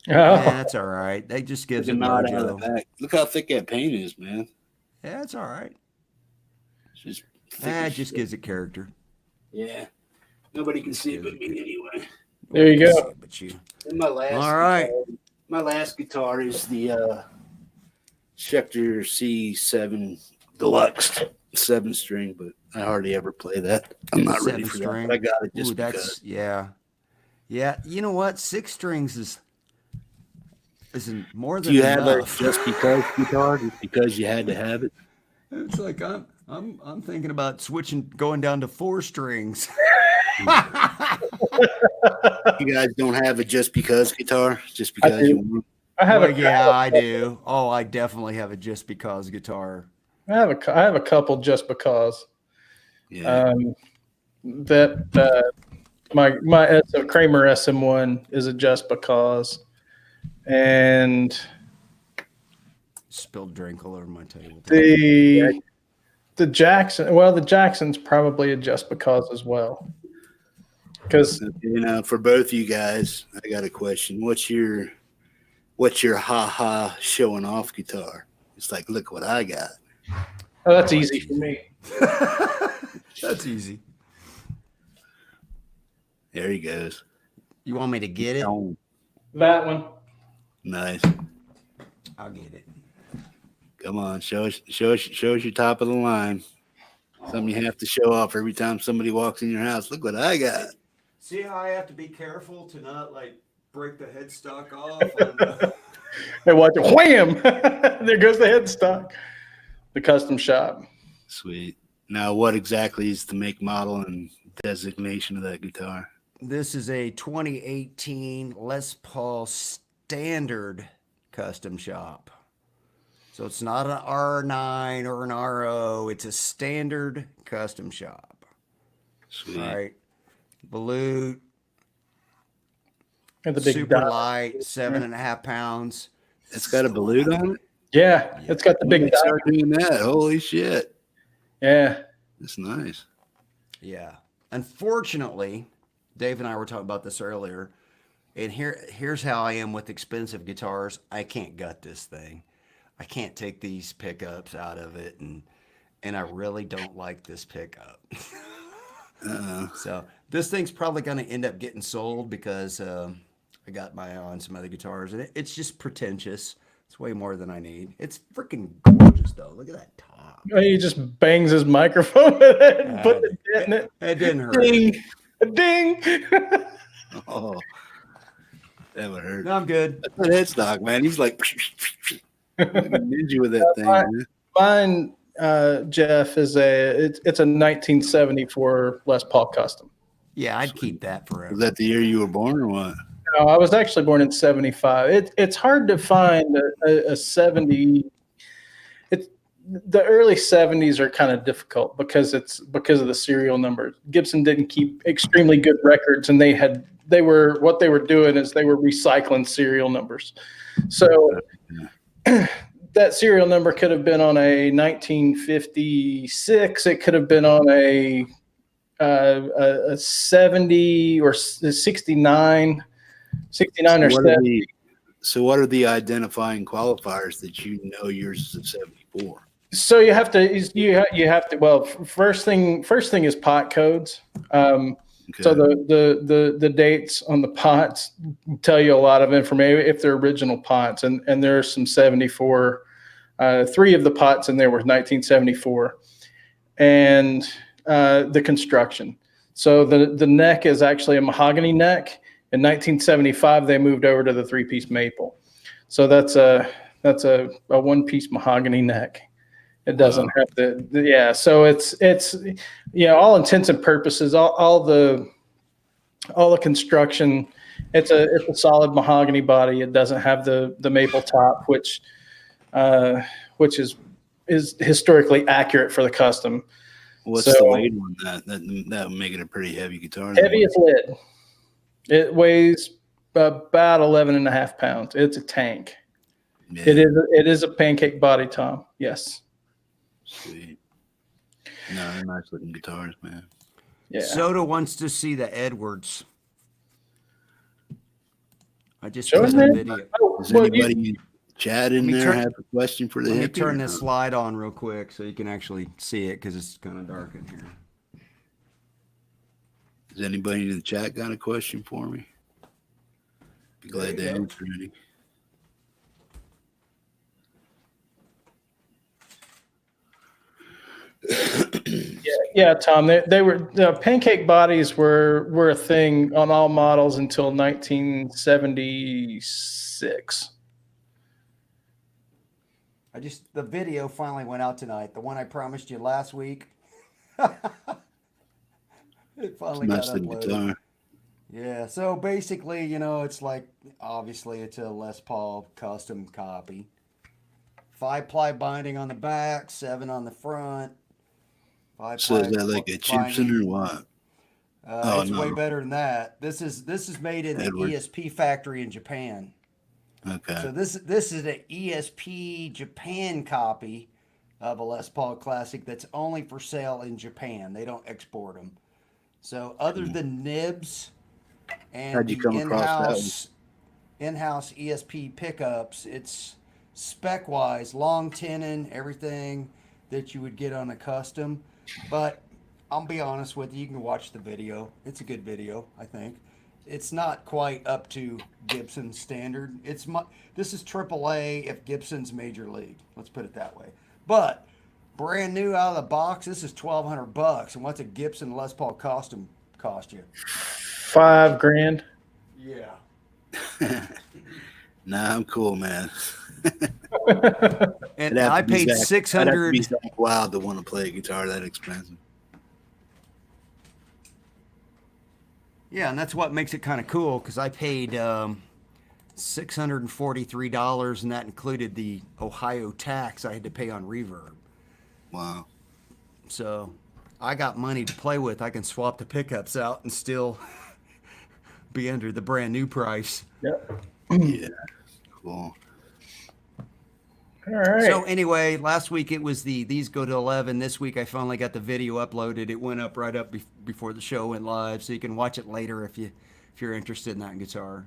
Yeah, Oh, that's all right. They just gives There's it a knot out of the mojo. back. Look how thick that paint is, man. Yeah, it's all right. It's just thick It as just shit. gives it character. Yeah. Nobody can see it but me anyway. there you go. But you. And my last All right. my last guitar is the Schecter C7 Deluxe 7-string, but I hardly ever play that. I'm not ready for that. 7-string. But I got it just Ooh, because. yeah. You know what? 6 strings is more Do than you have a enough. just because guitar? Just because you had to have it? It's like I'm thinking about going down to 4 strings. You guys don't have a just because guitar? Just because do. you want? I have Well, a yeah, I do. Oh, I definitely have a just because guitar. I have a couple just because. Yeah. My Kramer SM1 is a just because, and Spilled drink all over my table. the Jackson's probably a just because as well. Because For both you guys, I got a question. What's your ha showing off guitar? It's like, look what I got. that's easy for me. That's easy. There he goes. You want me to get it? That one. Nice. I'll get it. Come on, show us your top of the line. Something you have to show off every time somebody walks in your house. Look what I got. See how I have to be careful to not break the headstock off? And watch it. Wham! There goes the headstock. The custom shop. Sweet. Now, what exactly is the make, model, and designation of that guitar? This is a 2018 Les Paul standard custom shop. So it's not an R9 or an RO. It's a standard custom shop. Sweet. All right. Blue, And the big super dot. light, 7.5 pounds. It's got a balut on it? Yeah, it's got the big They dot. start doing that. Holy shit. Yeah. That's nice. Yeah. Unfortunately, Dave and I were talking about this earlier, and here's how I am with expensive guitars. I can't gut this thing. I can't take these pickups out of it, and I really don't like this pickup. So this thing's probably going to end up getting sold because I got my eye on some other guitars, and it's just pretentious. It's way more than I need. It's freaking gorgeous, though. Look at that top. He just bangs his microphone with it and put the dent in it. It didn't hurt. Ding, ding. Oh, that would hurt. No, I'm good. That's not headstock, man. He's like ninja with that thing. Man. Mine, Jeff, it's a 1974 Les Paul Custom. Yeah, I'd keep that forever. Was that the year you were born or what? No, I was actually born in 75. It's hard to find a 70. The early 70s are kind of difficult because of the serial numbers. Gibson didn't keep extremely good records, and what they were doing is they were recycling serial numbers. So that serial number could have been on a 1956. It could have been on a 70 or 69 or 70. So what are the identifying qualifiers that you know yours is a 74? So you have to. Well, first thing is pot codes. Okay. So the dates on the pots tell you a lot of information if they're original pots, and there are some 74. 3 of the pots in there were 1974, and the construction. So the neck is actually a mahogany neck. In 1975, they moved over to the 3-piece maple. So that's a 1-piece mahogany neck. It doesn't have the. So it's all intents and purposes, all the construction. It's a solid mahogany body. It doesn't have the maple top, which is historically accurate for the custom. What's the weight on that? That would make it a pretty heavy guitar. Heaviest lid. It weighs about 11.5 pounds. It's a tank. Yeah. It is a pancake body, Tom. Yes. Sweet. No, they're nice looking guitars, man. Yeah. Soda wants to see the Edwards. I just put the video. Does anybody chat in there have a question for the Hippie? Let me turn this slide on real quick so you can actually see it because it's kind of dark in here. Does anybody in the chat got a question for me? Be glad to answer any. Yeah, Tom. They were pancake bodies were a thing on all models until 1976. The video finally went out tonight. The one I promised you last week. It finally got uploaded. Yeah, so basically, it's like, obviously it's a Les Paul custom copy. 5-ply binding on the back, 7 on the front. So is that like a Gibson or what? It's way better than that. This is made in the ESP factory in Japan. Okay. So this is an ESP Japan copy of a Les Paul Classic that's only for sale in Japan. They don't export them. So other than nibs and the in-house ESP pickups, it's spec-wise, long tenon, everything that you would get on a custom. But I'll be honest with you, you can watch the video. It's a good video, I think. It's not quite up to Gibson's standard. This is AAA if Gibson's major league. Let's put it that way. But brand new out of the box, this is $1,200. And what's a Gibson Les Paul custom cost you? $5,000. Yeah. Nah, I'm cool, man. And I paid $600. Wow, to want to play a guitar that expensive. Yeah, and that's what makes it kind of cool because I paid $643, and that included the Ohio tax I had to pay on reverb. Wow. So I got money to play with. I can swap the pickups out and still be under the brand new price. Yep. Yeah. Cool. All right. So anyway, last week it was these go to 11. This week I finally got the video uploaded. It went up right up before the show went live, so you can watch it later if you're interested in that guitar.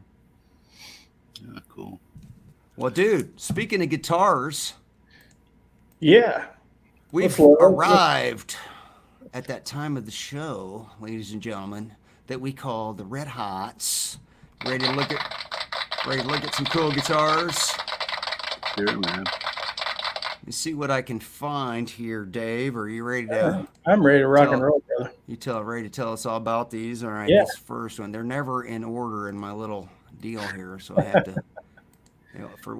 Yeah, cool. Well, dude, speaking of guitars, yeah, we've arrived. at that time of the show, ladies and gentlemen, that we call the Red Hots. Ready to look at some cool guitars? Sure, man. Let me see what I can find here, Dave. Are you ready to? I'm ready to rock and roll, brother. Ready to tell us all about these? All right, Yeah. This first one. They're never in order in my little deal here, so I have to.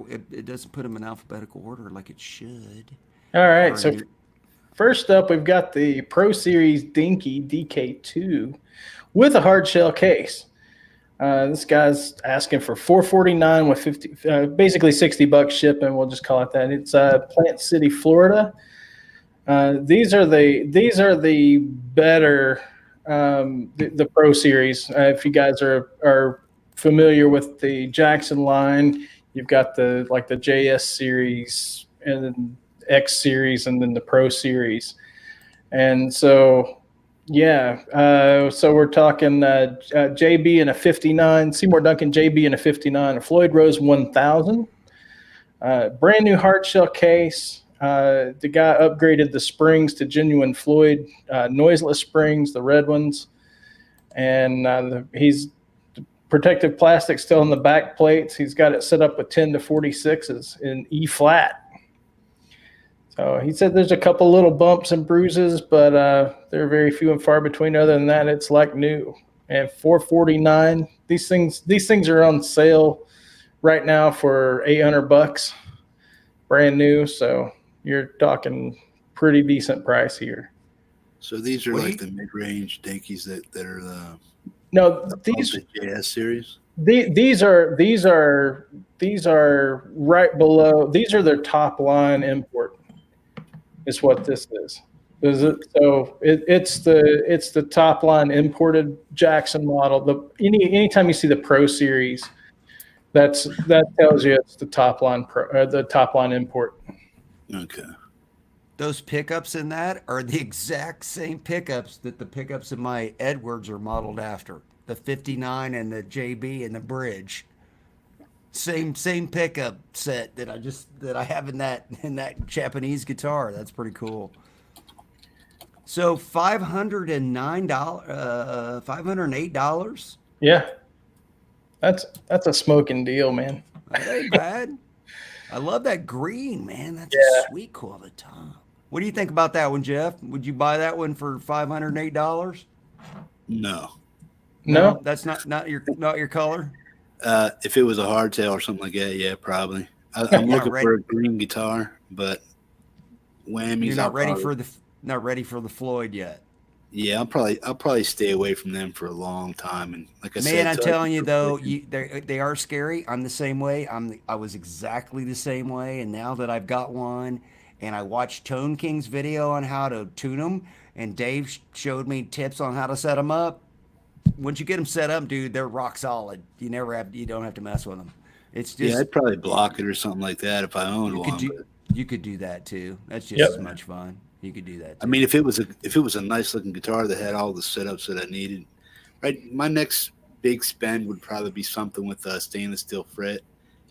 It doesn't put them in alphabetical order like it should. All right. So first up, we've got the Pro Series Dinky DK2 with a hard shell case. This guy's asking for $449 with 50, basically $60 shipping. We'll just call it that. It's Plant City, Florida. These are the better the Pro Series. If you guys are familiar with the Jackson line, you've got the JS series and then X series and then the Pro Series, and so. Yeah, so we're talking JB in a 59, Seymour Duncan JB in a 59, a Floyd Rose 1000, brand new hard shell case. The guy upgraded the springs to genuine Floyd noiseless springs, the red ones, and he's protective plastic still in the back plates. He's got it set up with 10 to 46s in E flat. So he said there's a couple little bumps and bruises, but they're very few and far between. Other than that, it's like new. And $449. These things are on sale right now for $800, brand new. So you're talking pretty decent price here. So these are like the mid-range dinkies that are these the JS series. These are right below. These are their top line import. Is what this is. It's the top line imported Jackson model. Anytime you see the Pro Series, that tells you it's the top line import. Okay. Those pickups in that are the exact same pickups that the pickups in my Edwards are modeled after. The 59 and the JB and the bridge. Same pickup set that I have in that Japanese guitar. That's pretty cool. So $508. Yeah, that's a smoking deal, man. That ain't bad. I love that green, man. That's a sweet cool at the top. What do you think about that one, Jeff? Would you buy that one for $508? No, that's not your color. If it was a hardtail or something like that, yeah, probably. I'm looking for a green guitar, but whammies. You're not ready for the Floyd yet. Yeah, I'll probably stay away from them for a long time. And like I said, man, I'm telling you though, they are scary. I'm the same way. I was exactly the same way, and now that I've got one, and I watched Tone King's video on how to tune them, and Dave showed me tips on how to set them up. Once you get them set up, dude, they're rock solid. You don't have to mess with them. It's just I'd probably block it or something like that if I owned one. You could do that too. That's just as much fun. You could do that too. I mean, if it was a nice looking guitar that had all the setups that I needed, right? My next big spend would probably be something with a stainless steel fret,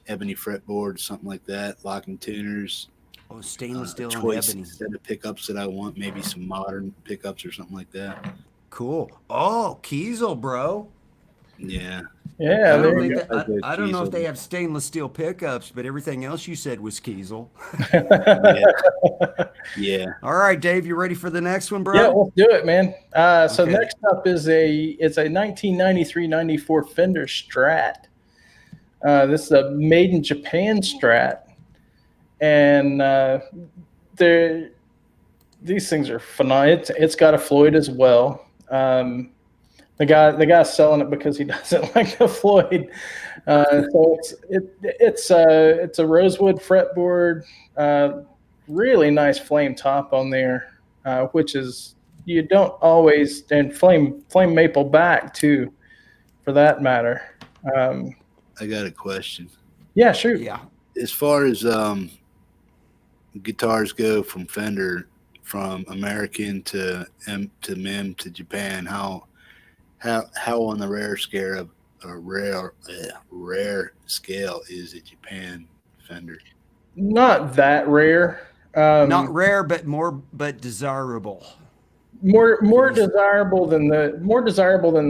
ebony fretboard, something like that, locking tuners. Oh, stainless steel and ebony. Set of pickups that I want, maybe some modern pickups or something like that. Cool. Oh, Kiesel, bro. Yeah. Yeah. I don't know if they have stainless steel pickups, but everything else you said was Kiesel. Yeah. All right, Dave, you ready for the next one, bro? Yeah, let's do it, man. So next up is a 1993-94 Fender Strat. This is a made in Japan Strat, and these things are phenomenal. It's got a Floyd as well. The guy's selling it because he doesn't like the Floyd. So it's a rosewood fretboard, really nice flame top on there, which is you don't always, and flame maple back too, for that matter. I got a question. Yeah, sure. Yeah. As far as guitars go from Fender, from American to MIM to Japan, how on the rare scale is a Japan Fender? Not that rare. Not rare, but desirable. more desirable than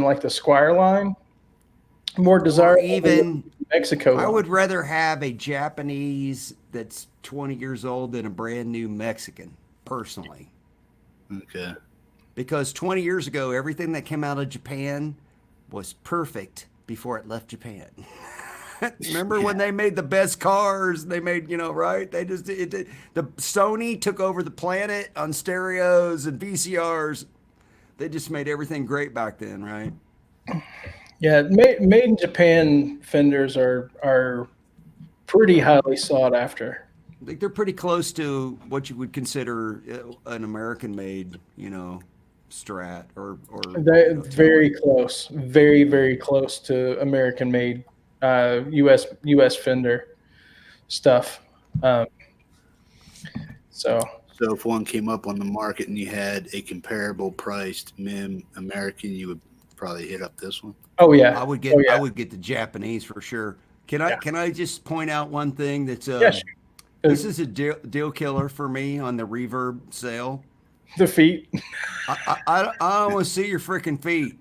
like the Squire line. More desirable even than Mexico line. I would rather have a Japanese that's 20 years old than a brand new Mexican, personally. Okay. Because 20 years ago, everything that came out of Japan was perfect before it left Japan. Remember when they made the best cars? They made, right? They just the Sony took over the planet on stereos and VCRs. They just made everything great back then, right? Yeah, made in Japan fenders are pretty highly sought after. I think they're pretty close to what you would consider an American-made, Strat or very close, very, very close to American-made U.S. fender stuff. So if one came up on the market and you had a comparable priced MIM American, you would probably hit up this one. Oh yeah, I would get the Japanese for sure. Can I just point out one thing that's sure. This is a deal killer for me on the Reverb sale. The feet. I don't want to see your freaking feet.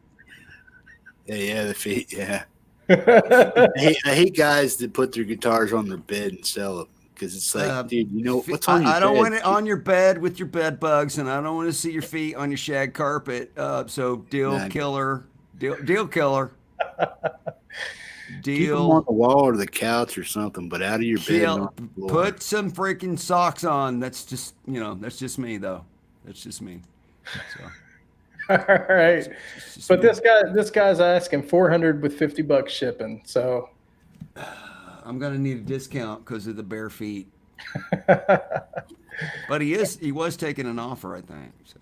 Yeah, the feet. Yeah. I hate guys that put their guitars on their bed and sell it because it's like, dude, what's on your I don't bed? want it on your bed with your bed bugs, and I don't want to see your feet on your shag carpet. So deal killer. Keep them on the wall or the couch or something, but out of your bed. Put some freaking socks on. That's just that's just me though. That's just me. So. All right, but this guy's asking $400 with $50 shipping. So I'm gonna need a discount because of the bare feet. But he was taking an offer, I think. So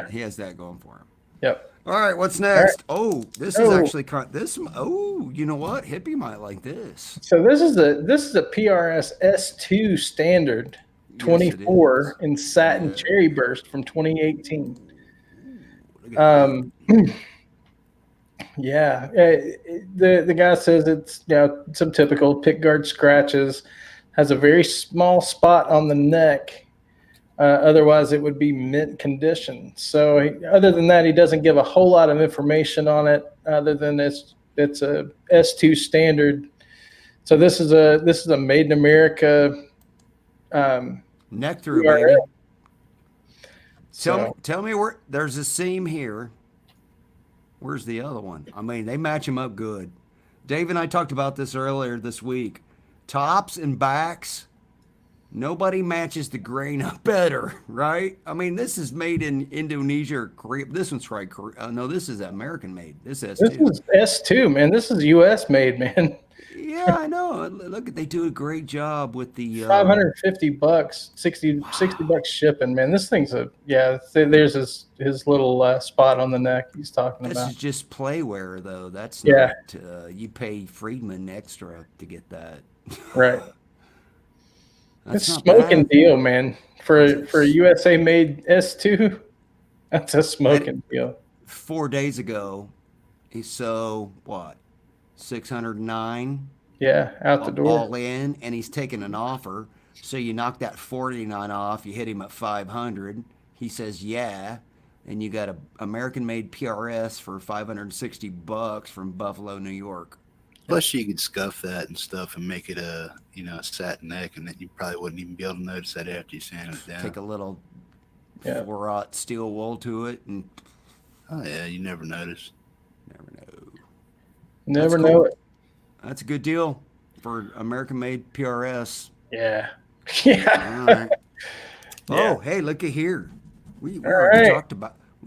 he has that going for him. Yep. All right, what's next? Right. Oh, this is actually this. Oh, you know what? Hippie might like this. So this is a PRS S2 standard 24 in satin cherry burst from 2018. Yeah, the guy says it's some typical pickguard scratches, has a very small spot on the neck. Otherwise, it would be mint condition. So, other than that, he doesn't give a whole lot of information on it. Other than it's a S2 standard. So this is a made in America neck through, baby. Tell me where there's a seam here. Where's the other one? I mean, they match them up good. Dave and I talked about this earlier this week. Tops and backs. Nobody matches the grain up better, right? I mean, this is made in Indonesia or Korea. This one's right. No, this is American made. This is S2. This is S2, man. This is U.S. made, man. Yeah, I know. Look, they do a great job with the $550, $60 shipping, man. This thing's there's his little spot on the neck he's talking about. This is just playware, though. That's not. You pay Friedman extra to get that. Right. It's a smoking deal, man. For a USA made S2, that's a smoking deal. 4 days ago, so what? 609. Yeah, out the door. All in, and he's taking an offer. So you knock that 49 off. You hit him at 500. He says yeah, and you got a American-made PRS for $560 from Buffalo, New York. Plus, you could scuff that and stuff and make it a satin neck, and then you probably wouldn't even be able to notice that after you sand it down. Take a little 4/0 steel wool to it, and you never notice. Never know it. That's a good deal for American-made PRS. Yeah. Yeah. All right. Oh, hey, look at here. We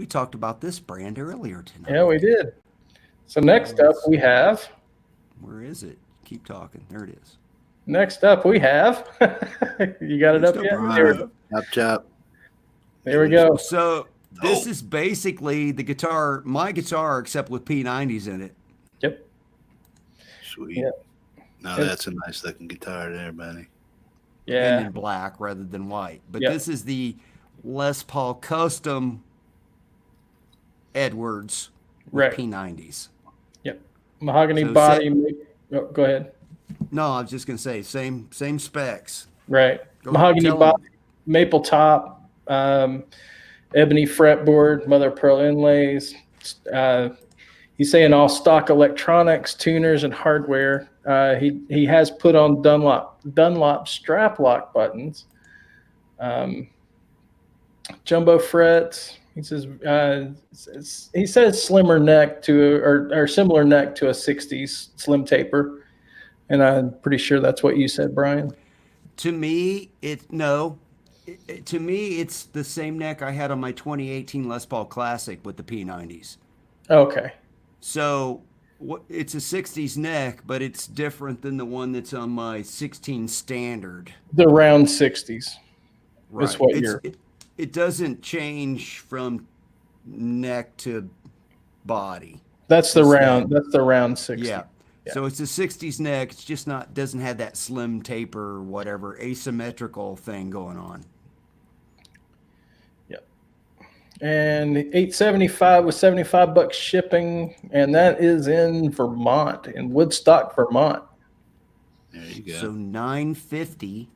talked about this brand earlier tonight. Yeah, we did. So next up we have. Where is it? Keep talking. There it is. Next up we have. You got it up yet? Chop. There we go. So this is basically the guitar, my guitar, except with P90s in it. Yep. Sweet. Yep. No, that's a nice looking guitar there, buddy. Yeah. And in black rather than white. But this is the Les Paul Custom Edwards with P90s. Yep. Mahogany body. Go ahead. No, I was just gonna say same specs. Right. Mahogany body, maple top. ebony fretboard, mother of pearl inlays. He's saying all stock electronics, tuners, and hardware. He has put on Dunlop strap lock buttons. Jumbo frets. He says slimmer neck or similar neck to a 60s slim taper, and I'm pretty sure that's what you said, Brian. To me, it's the same neck I had on my 2018 Les Paul Classic with the P90s. Okay. So it's a 60s neck, but it's different than the one that's on my 16 standard. The round 60s. Right. Is what it doesn't change from neck to body. That's the round 60. Yeah. So it's a 60s neck. It's just doesn't have that slim taper or whatever asymmetrical thing going on. Yep. And $875 with $75 shipping, and that is in Vermont, in Woodstock, Vermont. There you go. So $950.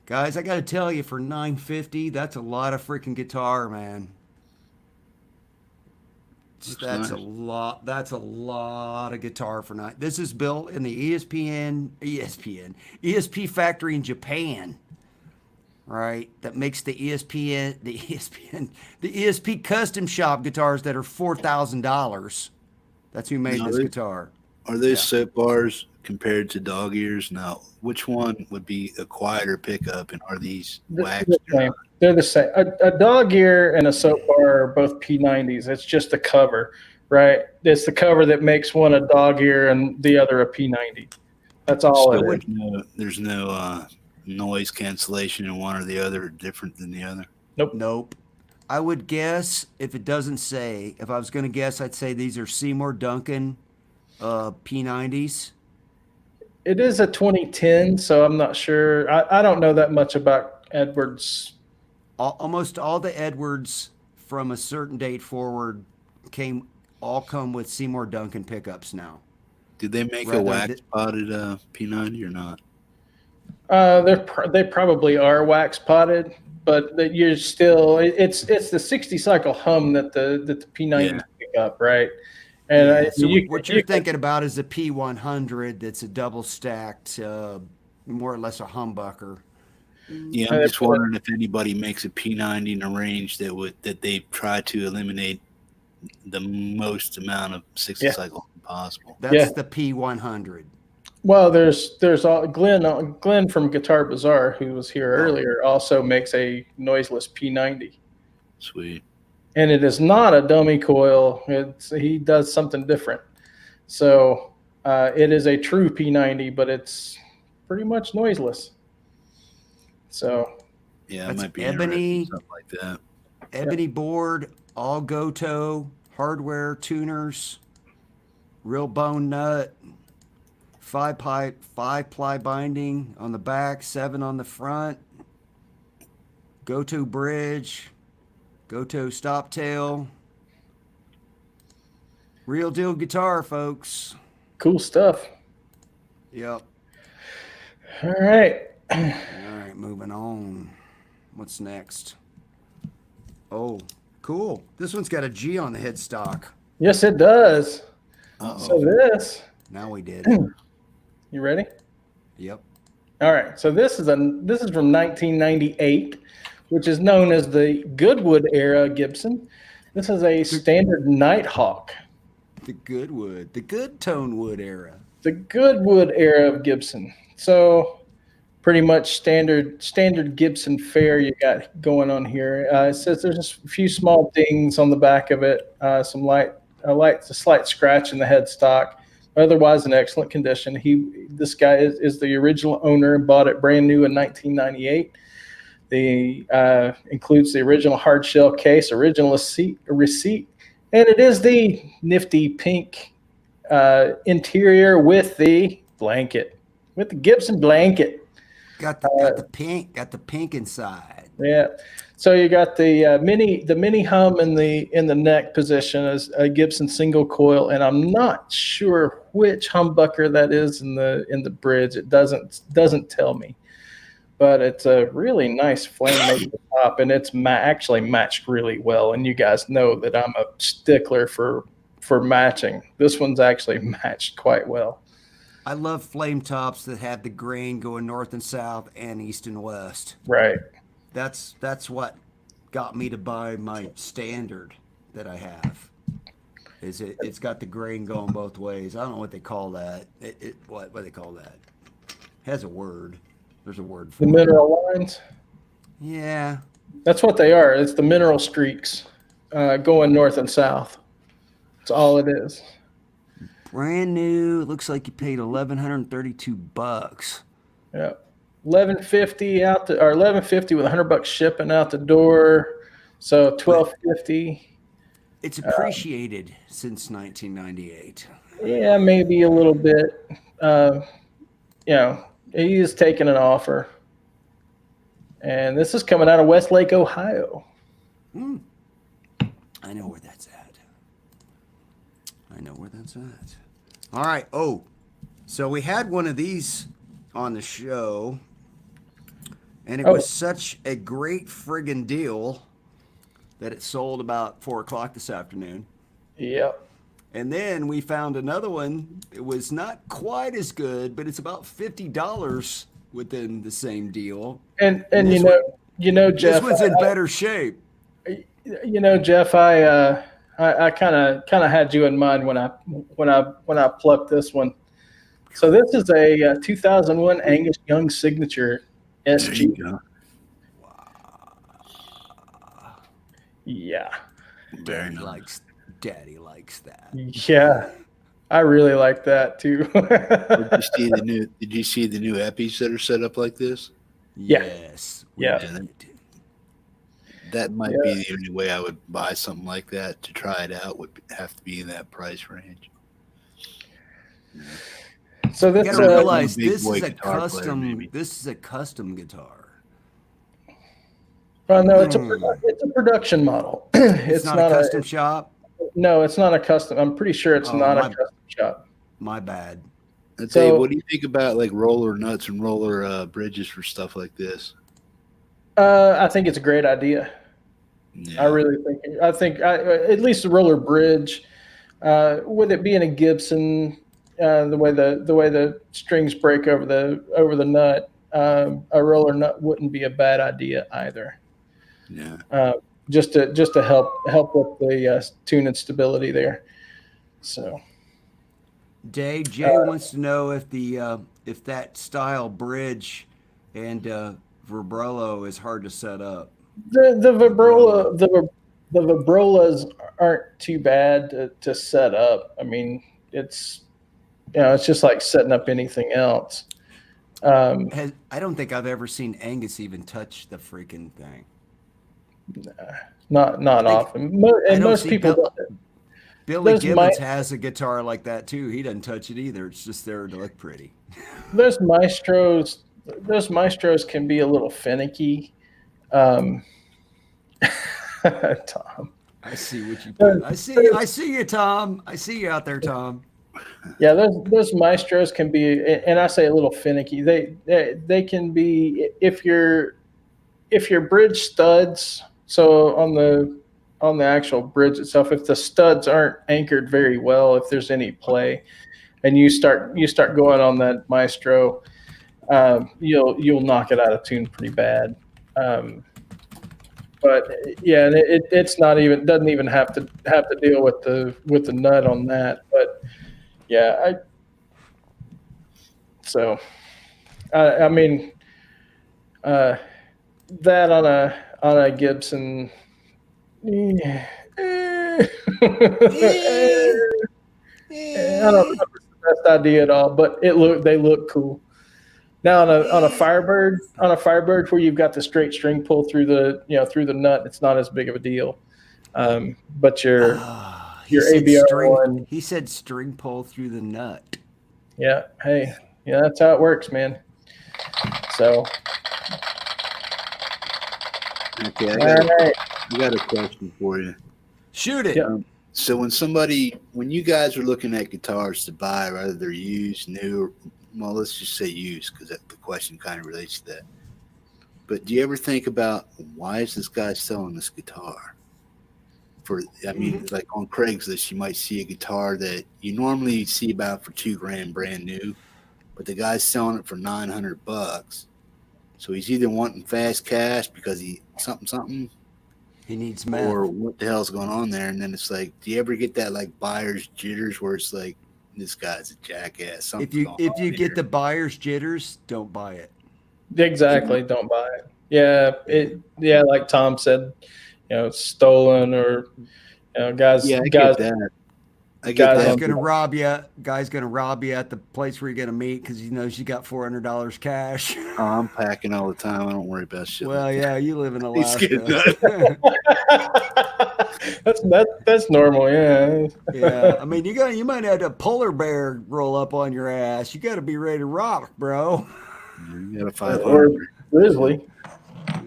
Guys, I got to tell you, for $950, that's a lot of freaking guitar, man. That's a lot of guitar for $9. This is built in the ESP factory in Japan, right? That makes the ESP custom shop guitars that are $4,000. That's who made this guitar. Are those soap bars compared to dog ears? Now, which one would be a quieter pickup, and are these waxed? They're the same. A dog ear and a soap bar are both P90s. It's just the cover, right? It's the cover that makes one a dog ear and the other a P90. That's all it is. There's no noise cancellation in one or the other, different than the other? Nope. I would guess, if it doesn't say, if I was going to guess, I'd say these are Seymour Duncan P90s. It is a 2010, so I'm not sure. I don't know that much about Edwards. Almost all the Edwards from a certain date forward come with Seymour Duncan pickups now. Did they make a wax potted P90 or not? They probably are wax potted, but you're still it's the 60 cycle hum that the P90s pick up, right? And so what you're thinking about is a P100 that's a double stacked, more or less a humbucker. Yeah, I'm just wondering if anybody makes a P90 in a range that they try to eliminate the most amount of 60 cycle possible. That's the P100. Well, there's Glenn from Guitar Bazaar, who was here earlier, also makes a noiseless P90. Sweet. And it is not a dummy coil. He does something different. So it is a true P90, but it's pretty much noiseless. So yeah, it might be ebony, something like that. Ebony board, all Goto, hardware tuners, real bone nut, 5-ply binding on the back, 7 on the front, Goto bridge, Goto stop tail. Real deal guitar, folks. Cool stuff. Yep. All right. All right, moving on. What's next? Oh, cool. This one's got a G on the headstock. Yes, it does. Uh-oh. So this. Now we did. You ready? Yep. All right. So this is from 1998, which is known as the Goodwood era Gibson. This is a standard Nighthawk. The Goodwood, the good tone wood era. The Goodwood era of Gibson. So pretty much standard Gibson fare you got going on here. It says there's a few small dings on the back of it, a slight scratch in the headstock. Otherwise, in excellent condition. This guy is the original owner and bought it brand new in 1998. The includes the original hard shell case, original receipt, and it is the nifty pink interior with the blanket, with the Gibson blanket. Got the pink inside. Yeah. So you got the mini hum in the neck position as a Gibson single coil, and I'm not sure which humbucker that is in the bridge. It doesn't tell me, but it's a really nice flame maple top, and it's actually matched really well. And you guys know that I'm a stickler for matching. This one's actually matched quite well. I love flame tops that have the grain going north and south and east and west. Right. That's what got me to buy my standard that I have. It's got the grain going both ways. I don't know what they call that. What do they call that? It has a word. There's a word for The it. mineral lines. Yeah. That's what they are. It's the mineral streaks going north and south. That's all it is. Brand new. It looks like you paid $1,132. Yeah. 1150 out to, or 1150 with $100 shipping out the door. So 1250. It's appreciated since 1998. Yeah, maybe a little bit. He is taking an offer. And this is coming out of Westlake, Ohio. I know where that's at. All right. Oh, so we had one of these on the show, and it was such a great friggin' deal that it sold about 4 o'clock this afternoon. Yep. And then we found another one. It was not quite as good, but it's about $50 within the same deal. And Jeff, this one's in better shape. Jeff, I kind of had you in mind when I plucked this one. So this is a 2001 Angus Young Signature SG. Wow. Yeah. Very nice. Daddy likes that. Yeah. I really like that too. Did you see the new Eppies that are set up like this? Yeah. Yes. Yeah. That might be the only way I would buy something like that to try it out. Would have to be in that price range. So this You gotta realize big this boy is a guitar player, custom. maybe. This is a custom guitar. well, no, it's a production model. It's not a custom shop. No, it's not a custom. I'm pretty sure it's not a custom shop. My bad. I'd say, what do you think about like roller nuts and roller bridges for stuff like this? I think it's a great idea. Yeah. I really think. I think at least the roller bridge, with it being a Gibson, the way the strings break over the nut, a roller nut wouldn't be a bad idea either. Yeah. Just to help with the tune and stability there. So. Jay wants to know if that style bridge and vibrello is hard to set up. The vibrolas aren't too bad to set up. I mean, it's just like setting up anything else. I don't think I've ever seen Angus even touch the freaking thing. Not often. And most people. Billy Gibbons has a guitar like that too. He doesn't touch it either. It's just there to look pretty. Those maestros can be a little finicky. Tom. I see what you did. I see you, Tom. I see you out there, Tom. Yeah, those maestros can be, and I say a little finicky. They can be if your bridge studs. So on the actual bridge itself, if the studs aren't anchored very well, if there's any play, and you start going on that maestro, you'll knock it out of tune pretty bad. But yeah, it's not even doesn't even have to deal with the nut on that. But yeah, I mean that on a Gibson. I don't know if it's the best idea at all, but they look cool. Now on a Firebird where you've got the straight string pull through the nut, it's not as big of a deal. But your ABR one, he said string pull through the nut. Yeah, hey, yeah, that's how it works, man. So okay, I got a question for you. Shoot it. So when you guys are looking at guitars to buy, whether they're used, new, well, let's just say used because the question kind of relates to that. But do you ever think about why is this guy selling this guitar? I mean, like on Craigslist, you might see a guitar that you normally see about for $2,000 brand new, but the guy's selling it for $900. So he's either wanting fast cash because he something, He needs meth. or what the hell's going on there? And then it's like, do you ever get that like buyer's jitters where it's like, this guy's a jackass? If you get the buyer's jitters, don't buy it. Exactly. Don't buy it. Yeah. Like Tom said, stolen or, guys. Yeah, I guys, get that. I get guys that. Guy's gonna rob you. Guy's gonna rob you at the place where you're gonna meet because he knows you got $400 cash. Oh, I'm packing all the time. I don't worry about shit. Well, like yeah, you live in He's getting Alaska. that's normal. Yeah. Yeah, I mean, you might have a polar bear roll up on your ass. You got to be ready to rock, bro. that. You got a 500. Or grizzly.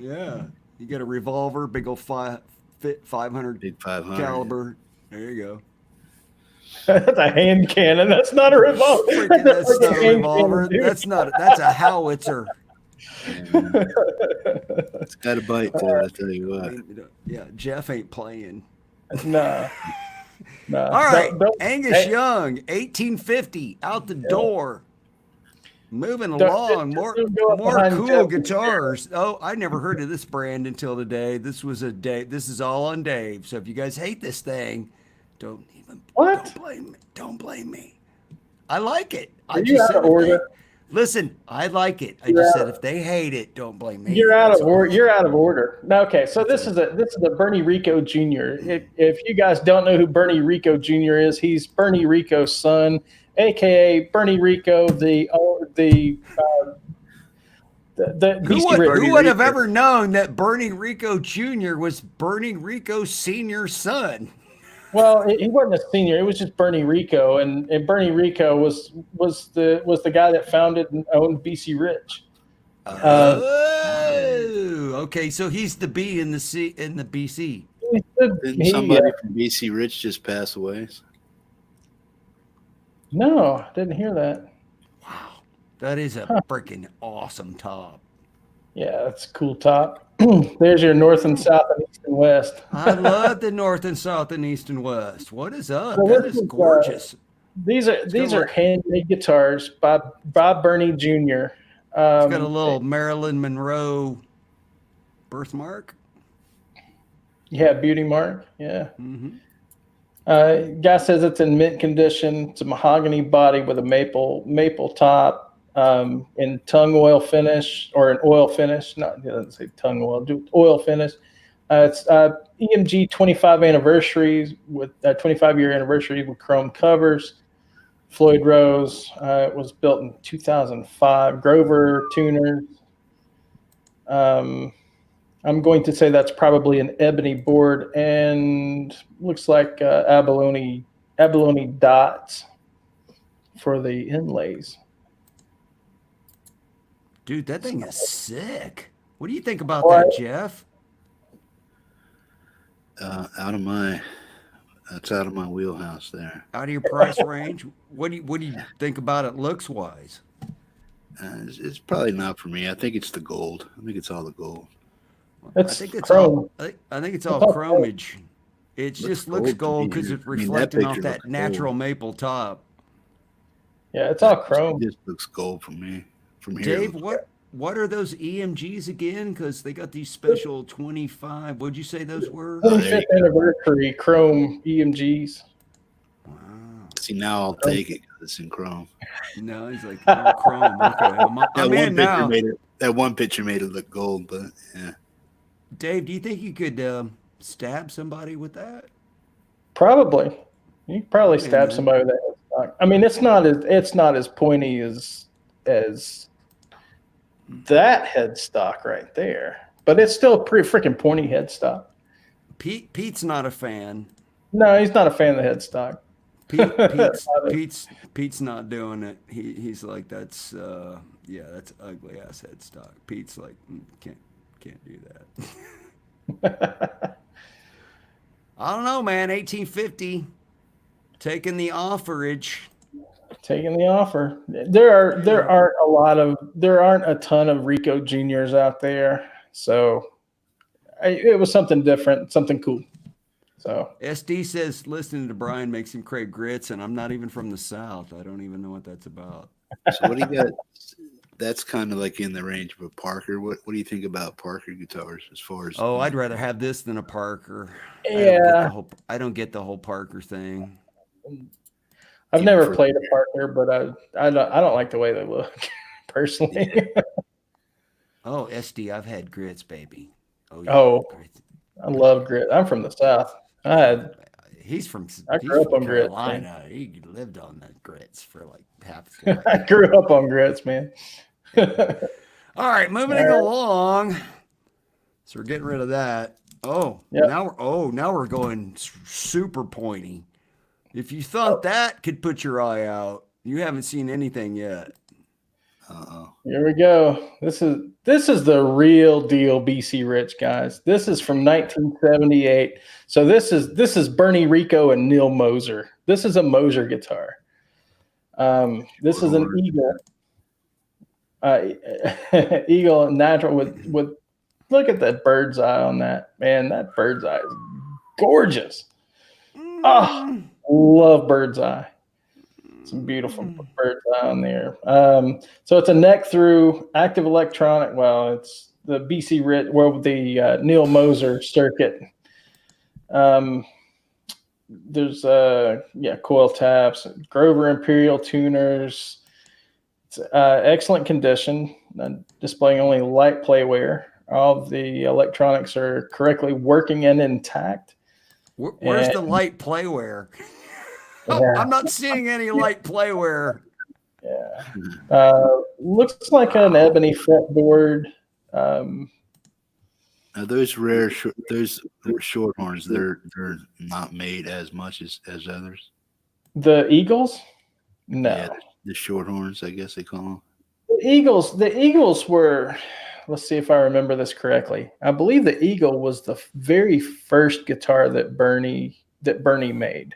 Yeah, you got a revolver, big old 500 Big 500. caliber. There you go. That's a hand cannon. That's not a revolver. Freaking, that's like not a hand revolver. cannon, dude. That's a howitzer. It's got a bite to it, I tell you what. Yeah, Jeff ain't playing. Nah. All right, Don't- Angus hey. Young, 1850, out the door. Moving Don't- along, just more go up behind cool Jeff. guitars. Oh, I never heard of this brand until today. This is all on Dave. So if you guys hate this thing, don't blame me. Don't blame me. I like it. I Are you just out said of if order? listen, I like it. I You're just out said of- if they hate it, don't blame me. You're out That's of all. order. You're out of order. No, okay, so this is a Bernie Rico Jr. If you guys don't know who Bernie Rico Jr. is, he's Bernie Rico's son, aka Bernie Rico, the Who would have ever known that Bernie Rico Jr. was Bernie Rico Sr.'s son? Well, he wasn't a senior. It was just Bernie Rico, and Bernie Rico was the guy that founded and owned BC Rich. Oh, okay. So he's the B in the C in the BC. Didn't somebody from BC Rich just pass away? No, didn't hear that. Wow, that is a freaking awesome top. Yeah, that's a cool top. There's your north and south and east and west. I love the north and south and east and west. What is up? So That this is is, gorgeous. These are handmade guitars by Bernie Jr. It's got a little Marilyn Monroe birthmark. Yeah, beauty mark. Yeah. Mm-hmm. Guy says it's in mint condition. It's a mahogany body with a maple top, in tongue oil finish or an oil finish. Not, it doesn't say tongue oil. Do oil finish. It's EMG 25 anniversaries with 25-year anniversary with chrome covers. Floyd Rose. It was built in 2005. Grover tuners. I'm going to say that's probably an ebony board and looks like abalone dots for the inlays. Dude, that thing is sick. What do you think about Well, that, Jeff? That's out of my wheelhouse there. Out of your price range? What do you think about it looks wise? It's probably not for me. I think it's the gold. I think it's all the gold. It's I think it's chrome. all. I think it's all all chromage. It just looks gold to gold me. because it's I mean, that reflecting off picture that looks natural gold. maple top. Yeah, it's all chrome. It just looks gold for me. From here. Dave, what are those EMGs again? Because they got these special 25. What'd you say those were? 25th anniversary chrome EMGs. Wow. See, now I'll take it because it's in chrome. No, he's like oh, chrome. Okay, I'm in now. That one picture made it look gold, but yeah. Dave, do you think you could stab somebody with that? Probably. You could probably Yeah, stab man. somebody with that headstock. I mean, it's not as pointy as that headstock right there, but it's still a pretty freaking pointy headstock. Pete's not a fan. No, he's not a fan of the headstock. Pete's not doing it. He's like that's that's ugly ass headstock. Pete's like can't do that. I don't know, man. 1850, taking the offerage. Taking the offer. There aren't a ton of Rico Juniors out there, so it was something different, something cool. So SD says listening to Brian makes him crave grits, and I'm not even from the South. I don't even know what that's about. So what do you got? That's kind of like in the range of a Parker. What do you think about Parker guitars as far as? Oh, I'd rather have this than a Parker. Yeah, I don't get the whole Parker thing. I've never played a Parker, but I don't like the way they look personally. Yeah. Oh, SD, I've had grits, baby. Oh, yeah, grits. I love grit. I'm from the South. I grew up on Carolina. Grits. He lived on the grits for like half his life. I grew up on grits, man. All right, moving along. So we're getting rid of that. Oh, yep. Now we're going super pointy. If you thought that could put your eye out, you haven't seen anything yet. Here we go. This is the real deal BC Rich, guys. This is from 1978. So this is Bernie Rico and Neil Moser. This is a Moser guitar. This is an Eagle natural with look at that bird's eye on that. Man, that bird's eye is gorgeous. Oh, love bird's eye. Some beautiful bird's eye on there. So it's a neck through active electronic. Well, it's the BC Rich, well, the Neil Moser circuit. There's coil taps, Grover Imperial tuners. It's excellent condition, displaying only light play wear. All of the electronics are correctly working and intact. Where's the light play wear? Yeah. I'm not seeing any light play wear. Yeah. Looks like an ebony fretboard. Now those rare short horns, they're not made as much as others. The Eagles? No. Yeah, the short horns, I guess they call them. The Eagles were, let's see if I remember this correctly. I believe the Eagle was the very first guitar that Bernie made.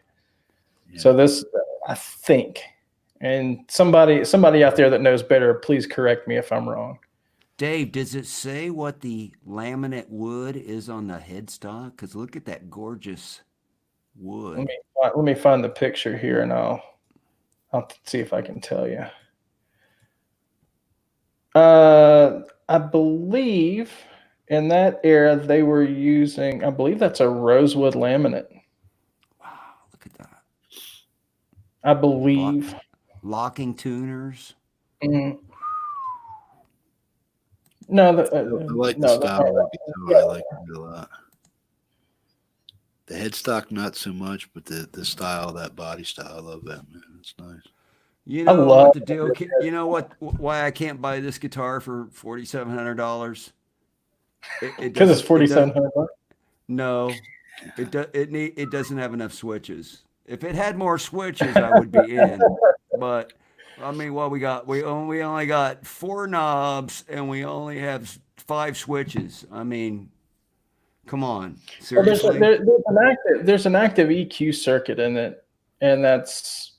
Yeah. So this, I think, and somebody out there that knows better, please correct me if I'm wrong. Dave, does it say what the laminate wood is on the headstock? Because look at that gorgeous wood. Let me find the picture here, and I'll see if I can tell you. I believe in that era they were using, I believe that's a rosewood laminate. Wow, look at that. I believe. Locking tuners. Mm-hmm. No, I like the style of the guitar. I like it a lot. The headstock, not so much, but the style, that body style, I love that, man. It's nice. You know what the deal? You know what? Why I can't buy this guitar for $4,700? Because it's $4,700. No, it doesn't have enough switches. If it had more switches, I would be in. But I mean, what we got? We only got 4 knobs, and we only have 5 switches. I mean, come on, seriously. Well, there's an active EQ circuit in it, and that's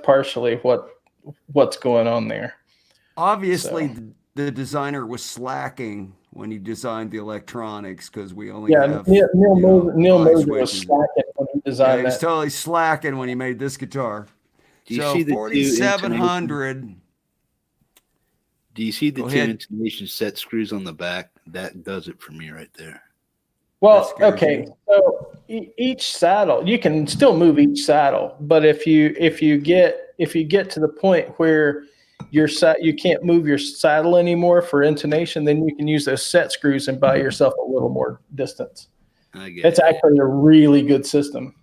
partially what's going on there. Obviously, the designer was slacking when he designed the electronics because we only have Neil Moser was slacking when he designed that. He was totally slacking when he made this guitar. Do you see the 4,700? Do you see the two intonation set screws on the back? That does it for me right there. Well, okay. So each saddle, you can still move each saddle, but if you get to the point where you can't move your saddle anymore for intonation, then you can use those set screws and buy yourself a little more distance. It's actually a really good system.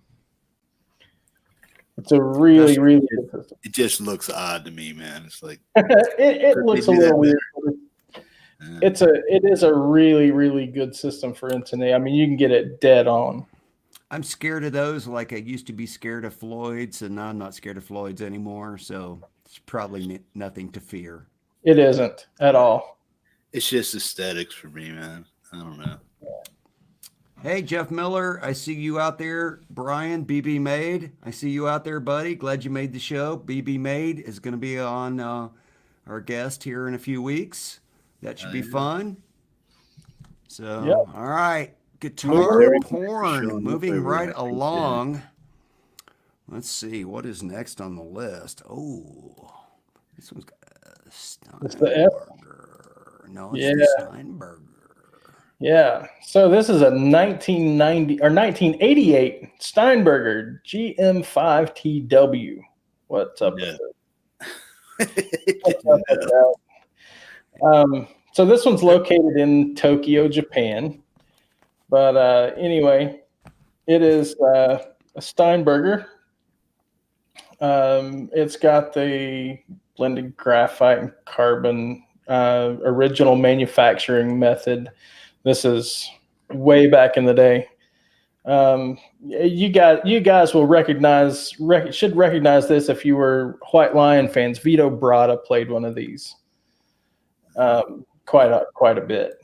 It's a really good system. It just looks odd to me, man. It's like it looks a little weird. It is a really good system for intonation. I mean, you can get it dead on. I'm scared of those like I used to be scared of Floyd's, and now I'm not scared of Floyd's anymore. So it's probably nothing to fear. It isn't at all. It's just aesthetics for me, man. I don't know. Hey, Jeff Miller, I see you out there. Brian, BB Made, I see you out there, buddy. Glad you made the show. BB Made is going to be on our guest here in a few weeks. That should be fun. So, Yep. all right. There Guitar we porn. Showing up Moving every right night, along. Let's see. What is next on the list? Oh, this one's got a It's the F. Steinberger. No, it's Yeah. the Steinberger. Yeah. So this is a 1990 or 1988 Steinberger GM5TW. What's up with it? What's up with that? So this one's located in Tokyo, Japan. But anyway, it is a Steinberger. It's got the blended graphite and carbon original manufacturing method. This is way back in the day. You guys will should recognize this if you were White Lion fans. Vito Bratta played one of these quite a bit.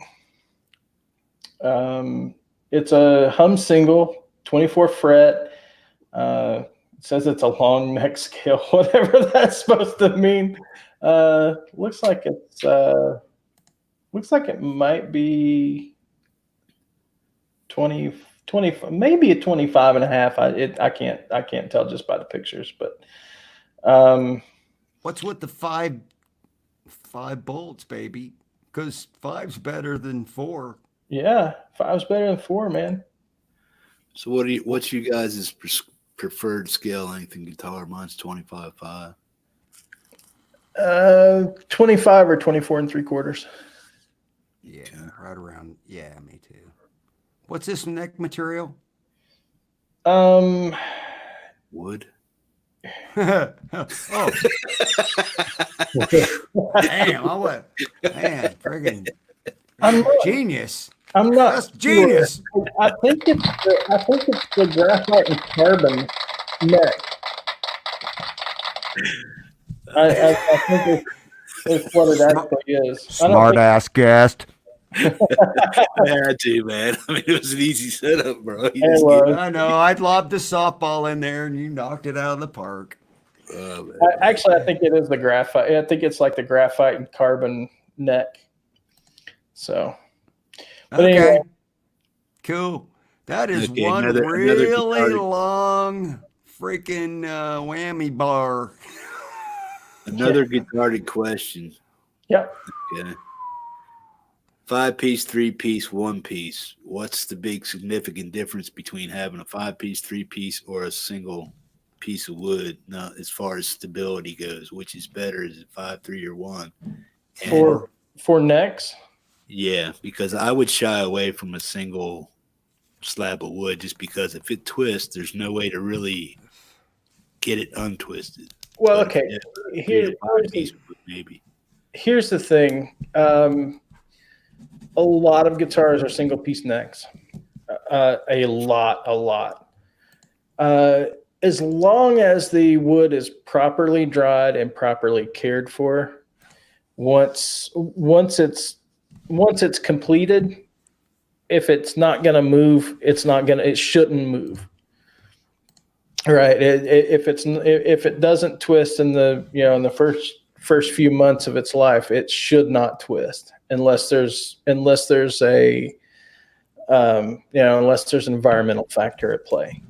It's a hum single, 24 fret. It says it's a long neck scale, whatever that's supposed to mean. Looks like it might be 20, maybe a 25 and a half. I can't tell just by the pictures, but What's with the five bolts, baby? Because 5's better than 4. yeah, 5's better than 4, man. So what's you guys' preferred scale length in guitar? Mine's 25.5. 25 or 24 and 3/4. Yeah, right around. Yeah, me too. What's this neck material? Um, Wood. Oh, damn! I went, man, friggin' genius. I'm not. That's genius. Sure. I think it's the graphite and carbon neck. I think it's what it actually is. Smart ass guest. I had to, man. I mean, it was an easy setup, bro. I know. I'd lobbed the softball in there, and you knocked it out of the park. Actually, I think it is the graphite. I think it's like the graphite and carbon neck. So, but Okay. anyway, Cool. That is Okay, one another really guitar. long freaking whammy bar. Another guitar question. yep. Okay. 5-piece, 3-piece, 1-piece. What's the big significant difference between having a 5-piece, 3-piece, or a single piece of wood? Now, as far as stability goes, which is better? Is it 5, 3, or 1? And For necks. yeah, because I would shy away from a single slab of wood just because if it twists, there's no way to really get it untwisted. Well, But okay. if Here's a 5-piece wood, maybe. here's the thing. A lot of guitars are single piece necks. A lot. As long as the wood is properly dried and properly cared for, once it's completed, if it's not going to move, it shouldn't move. Right. If it doesn't twist in the first few months of its life, it should not twist unless there's a unless there's an environmental factor at play.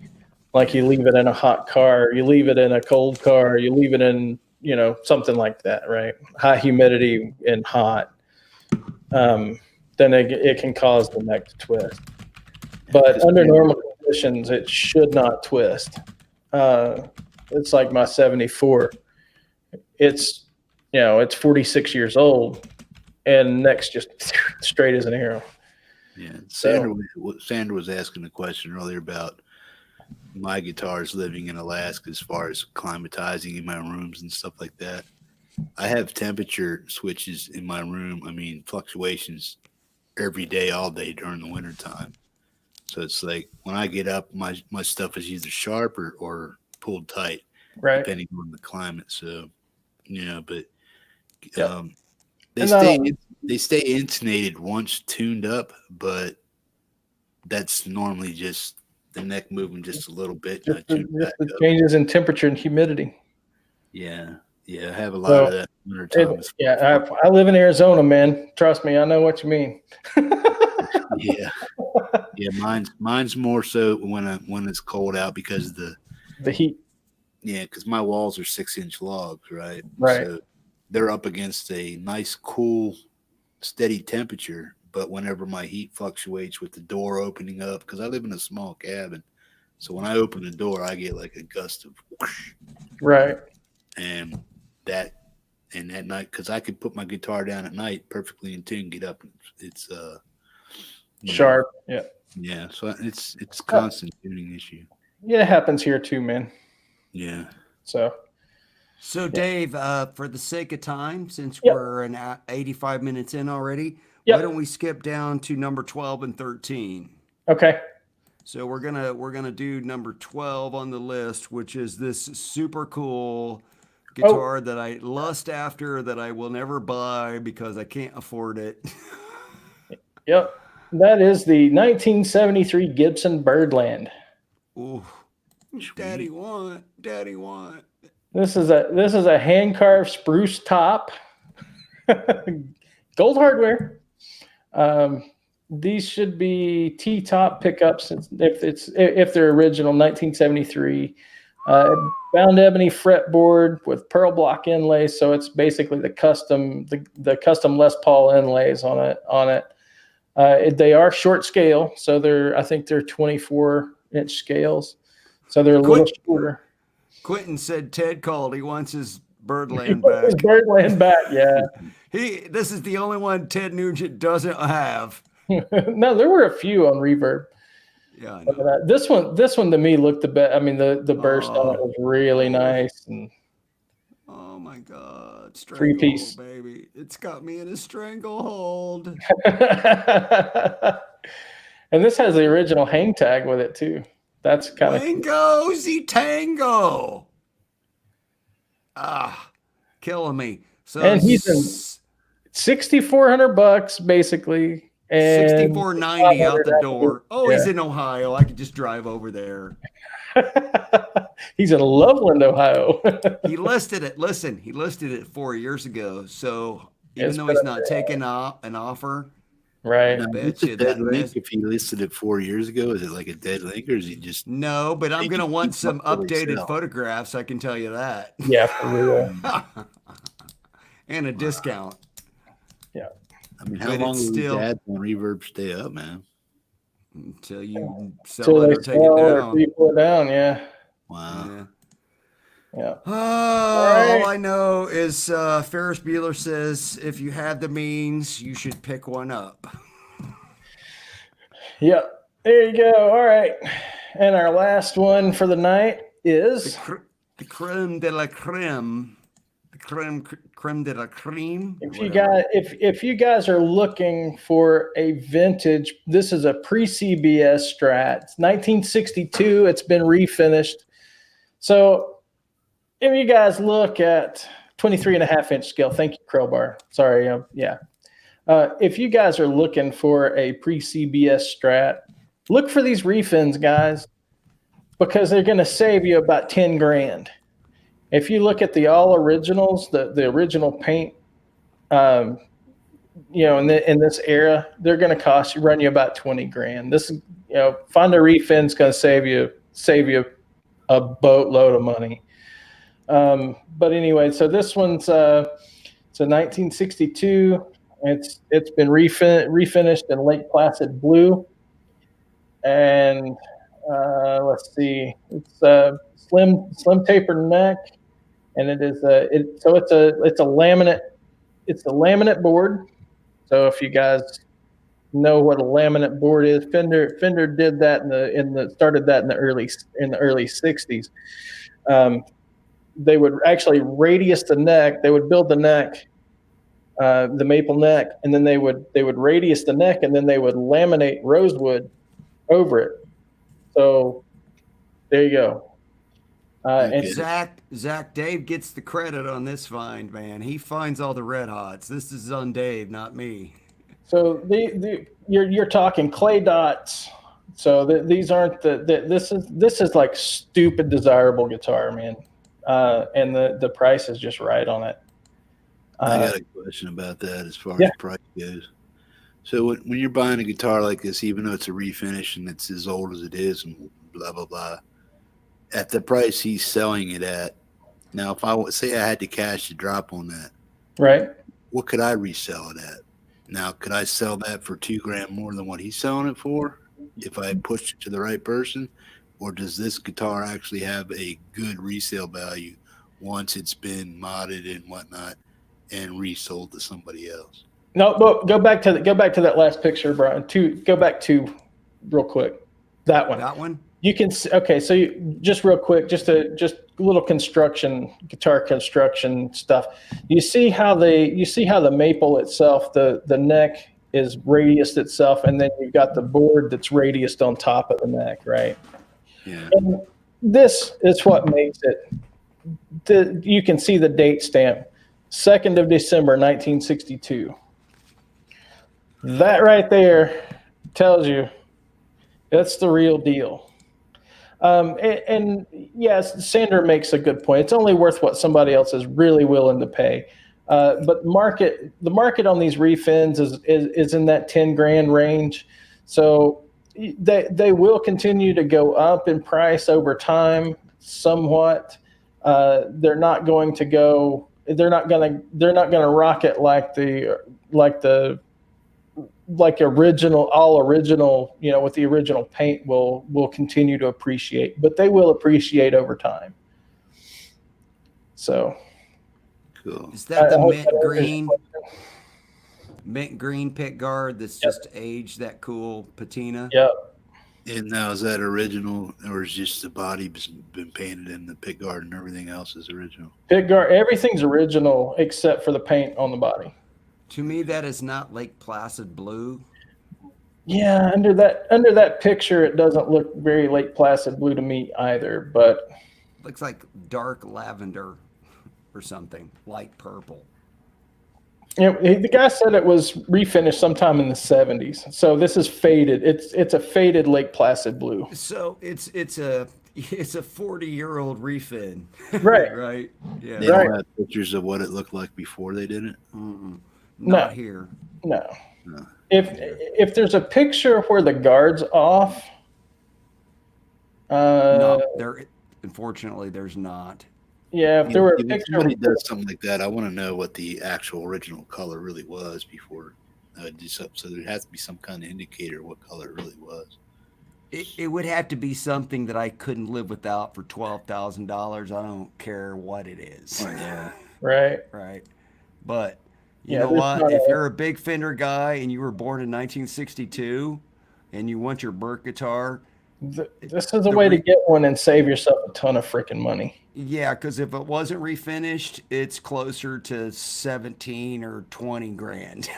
Like you leave it in a hot car, you leave it in a cold car, you leave it in, something like that, right? High humidity and hot. Then it can cause the neck to twist. But under normal conditions, it should not twist. It's like my 74. It's 46 years old, and neck's just straight as an arrow. Yeah, Sandra was asking a question earlier about my guitars living in Alaska as far as climatizing in my rooms and stuff like that. I have temperature switches in my room. I mean, fluctuations every day, all day during the winter time. So it's like when I get up, my stuff is either sharp or pulled tight, Right. depending on the climate. So, but Yep. they stay intonated once tuned up, but that's normally just the neck moving just a little bit. And Just I the, tune just back the up. changes in temperature and humidity. Yeah, I have a lot So, of that winter time. I live in Arizona, man. Trust me, I know what you mean. Yeah, mine's more so when it's cold out because of The heat. Yeah, because my walls are 6-inch logs, right? Right. So they're up against a nice, cool, steady temperature. But whenever my heat fluctuates with the door opening up, because I live in a small cabin, so when I open the door, I get like a gust of whoosh, Right. and that night, because I could put my guitar down at night perfectly in tune, get up, and it's Sharp. Yeah. yeah. So it's constant tuning issue. Yeah, it happens here too, man. Yeah. So Dave, for the sake of time, since Yep. we're 85 minutes in already, Yep. why don't we skip down to number 12 and 13? okay. So we're gonna do number 12 on the list, which is this super cool guitar that I lust after that I will never buy because I can't afford it. Yep. That is the 1973 Gibson Birdland. Ooh, Daddy want. This is a hand carved spruce top, gold hardware. These should be T-top pickups if they're original 1973. Bound ebony fretboard with pearl block inlays, so it's basically the custom Les Paul inlays on it. They are short scale, so I think they're 24-inch scales, so they're a little shorter. Quentin said Ted called. He wants his Birdland back. His Birdland back, yeah. This is the only one Ted Nugent doesn't have. No, there were a few on Reverb. Yeah, I know. This one to me looked the best. I mean, the burst on it was really nice, and oh my God, three-piece, baby! It's got me in a stranglehold. And this has the original hang tag with it too. That's kind of Wango Z Tango. Killing me. So and he's in $6,400 basically. And $6,490 out the door. Oh, yeah. He's in Ohio. I could just drive over there. He's in Loveland, Ohio. He listed it 4 years ago. So even It's though he's not taking an offer, right. I bet It's a you dead that link. If he listed it 4 years ago, is it like a dead link, or is he just no? But I'm gonna want some really updated sell. photographs. I can tell you that. Yeah, for real. And a discount. Yeah. I mean, how But long it's will still- these ads on Reverb stay up, man? Until you So sell it they or take it sell or down. people it down, yeah. Wow. Yeah. All I know is Ferris Bueller says if you have the means, you should pick one up. Yeah. There you go. All right. And our last one for the night is The creme de la creme. The creme de la creme. if you guys are looking for a vintage, this is a pre-CBS Strat. It's 1962. It's been refinished. So if you guys look at 23.5-inch scale, thank you, Crowbar. Sorry. Yeah. If you guys are looking for a pre-CBS Strat, look for these refins, guys, because they're going to save you about 10 grand. If you look at the all originals, the original paint, in this era, they're going to run you about 20 grand. This, Fonda refin's going to save you a boatload of money. But anyway, so this one's it's a 1962. It's been refinished in Lake Placid blue, and let's see, it's a slim tapered neck. And it's a laminate board. So if you guys know what a laminate board is, Fender did that started that in the early 60s. They would actually radius the neck. They would build the neck, the maple neck, and then they would radius the neck, and then they would laminate rosewood over it. So there you go. And Zach, Dave gets the credit on this find, man. He finds all the red hots. This is on Dave, not me. so you're talking clay dots So these aren't this is like stupid desirable guitar, man. And the price is just right on it. I got a question about that as far Yeah. as price goes. So when you're buying a guitar like this, even though it's a refinish and it's as old as it is and blah, blah, blah, at the price he's selling it at, now if I would say I had the cash to drop on that, Right. what could I resell it at? Now, could I sell that for $2,000 more than what he's selling it for if I pushed it to the right person? Or does this guitar actually have a good resale value once it's been modded and whatnot and resold to somebody else? No, go back to that last picture, Brian. Go back to real quick. That one. That one? You can okay. So just real quick, just a little guitar construction stuff. You see how the maple itself, the neck is radiused itself, and then you've got the board that's radiused on top of the neck, right? Yeah. And this is what makes it. You can see the date stamp, 2nd of December, 1962. That right there tells you that's the real deal. And yes, Sander makes a good point. It's only worth what somebody else is really willing to pay. But the market on these refins is in that 10 grand range. So they will continue to go up in price over time somewhat. They're not going to rocket like all original, with the original paint will continue to appreciate, but they will appreciate over time. So Cool. Is that the mint green pick guard that's just aged that cool patina? Yeah. And now is that original, or is just the body been painted in the pick guard and everything else is original? Pick guard, everything's original except for the paint on the body. To me, that is not Lake Placid blue. Yeah, under that picture, it doesn't look very Lake Placid blue to me either. But Looks like dark lavender or something, light purple. the guy said it was refinished sometime in the 70s. So this is faded. It's a faded Lake Placid blue. So it's a 40-year-old refin. Right. Right. Yeah. They don't have pictures of what it looked like before they did it? Not here. No. If there's a picture where the guard's off, No, unfortunately there's not. Yeah, if there were a If picture, somebody does something like that, I want to know what the actual original color really was before I do something. So there has to be some kind of indicator of what color it really was. It would have to be something that I couldn't live without for $12,000. I don't care what it is. right? Right. But you Yeah, know there's what? not If a- you're a big Fender guy and you were born in 1962 and you want your Burke guitar, This is a way to get one and save yourself a ton of freaking money. yeah, because if it wasn't refinished, it's closer to 17 or 20 grand.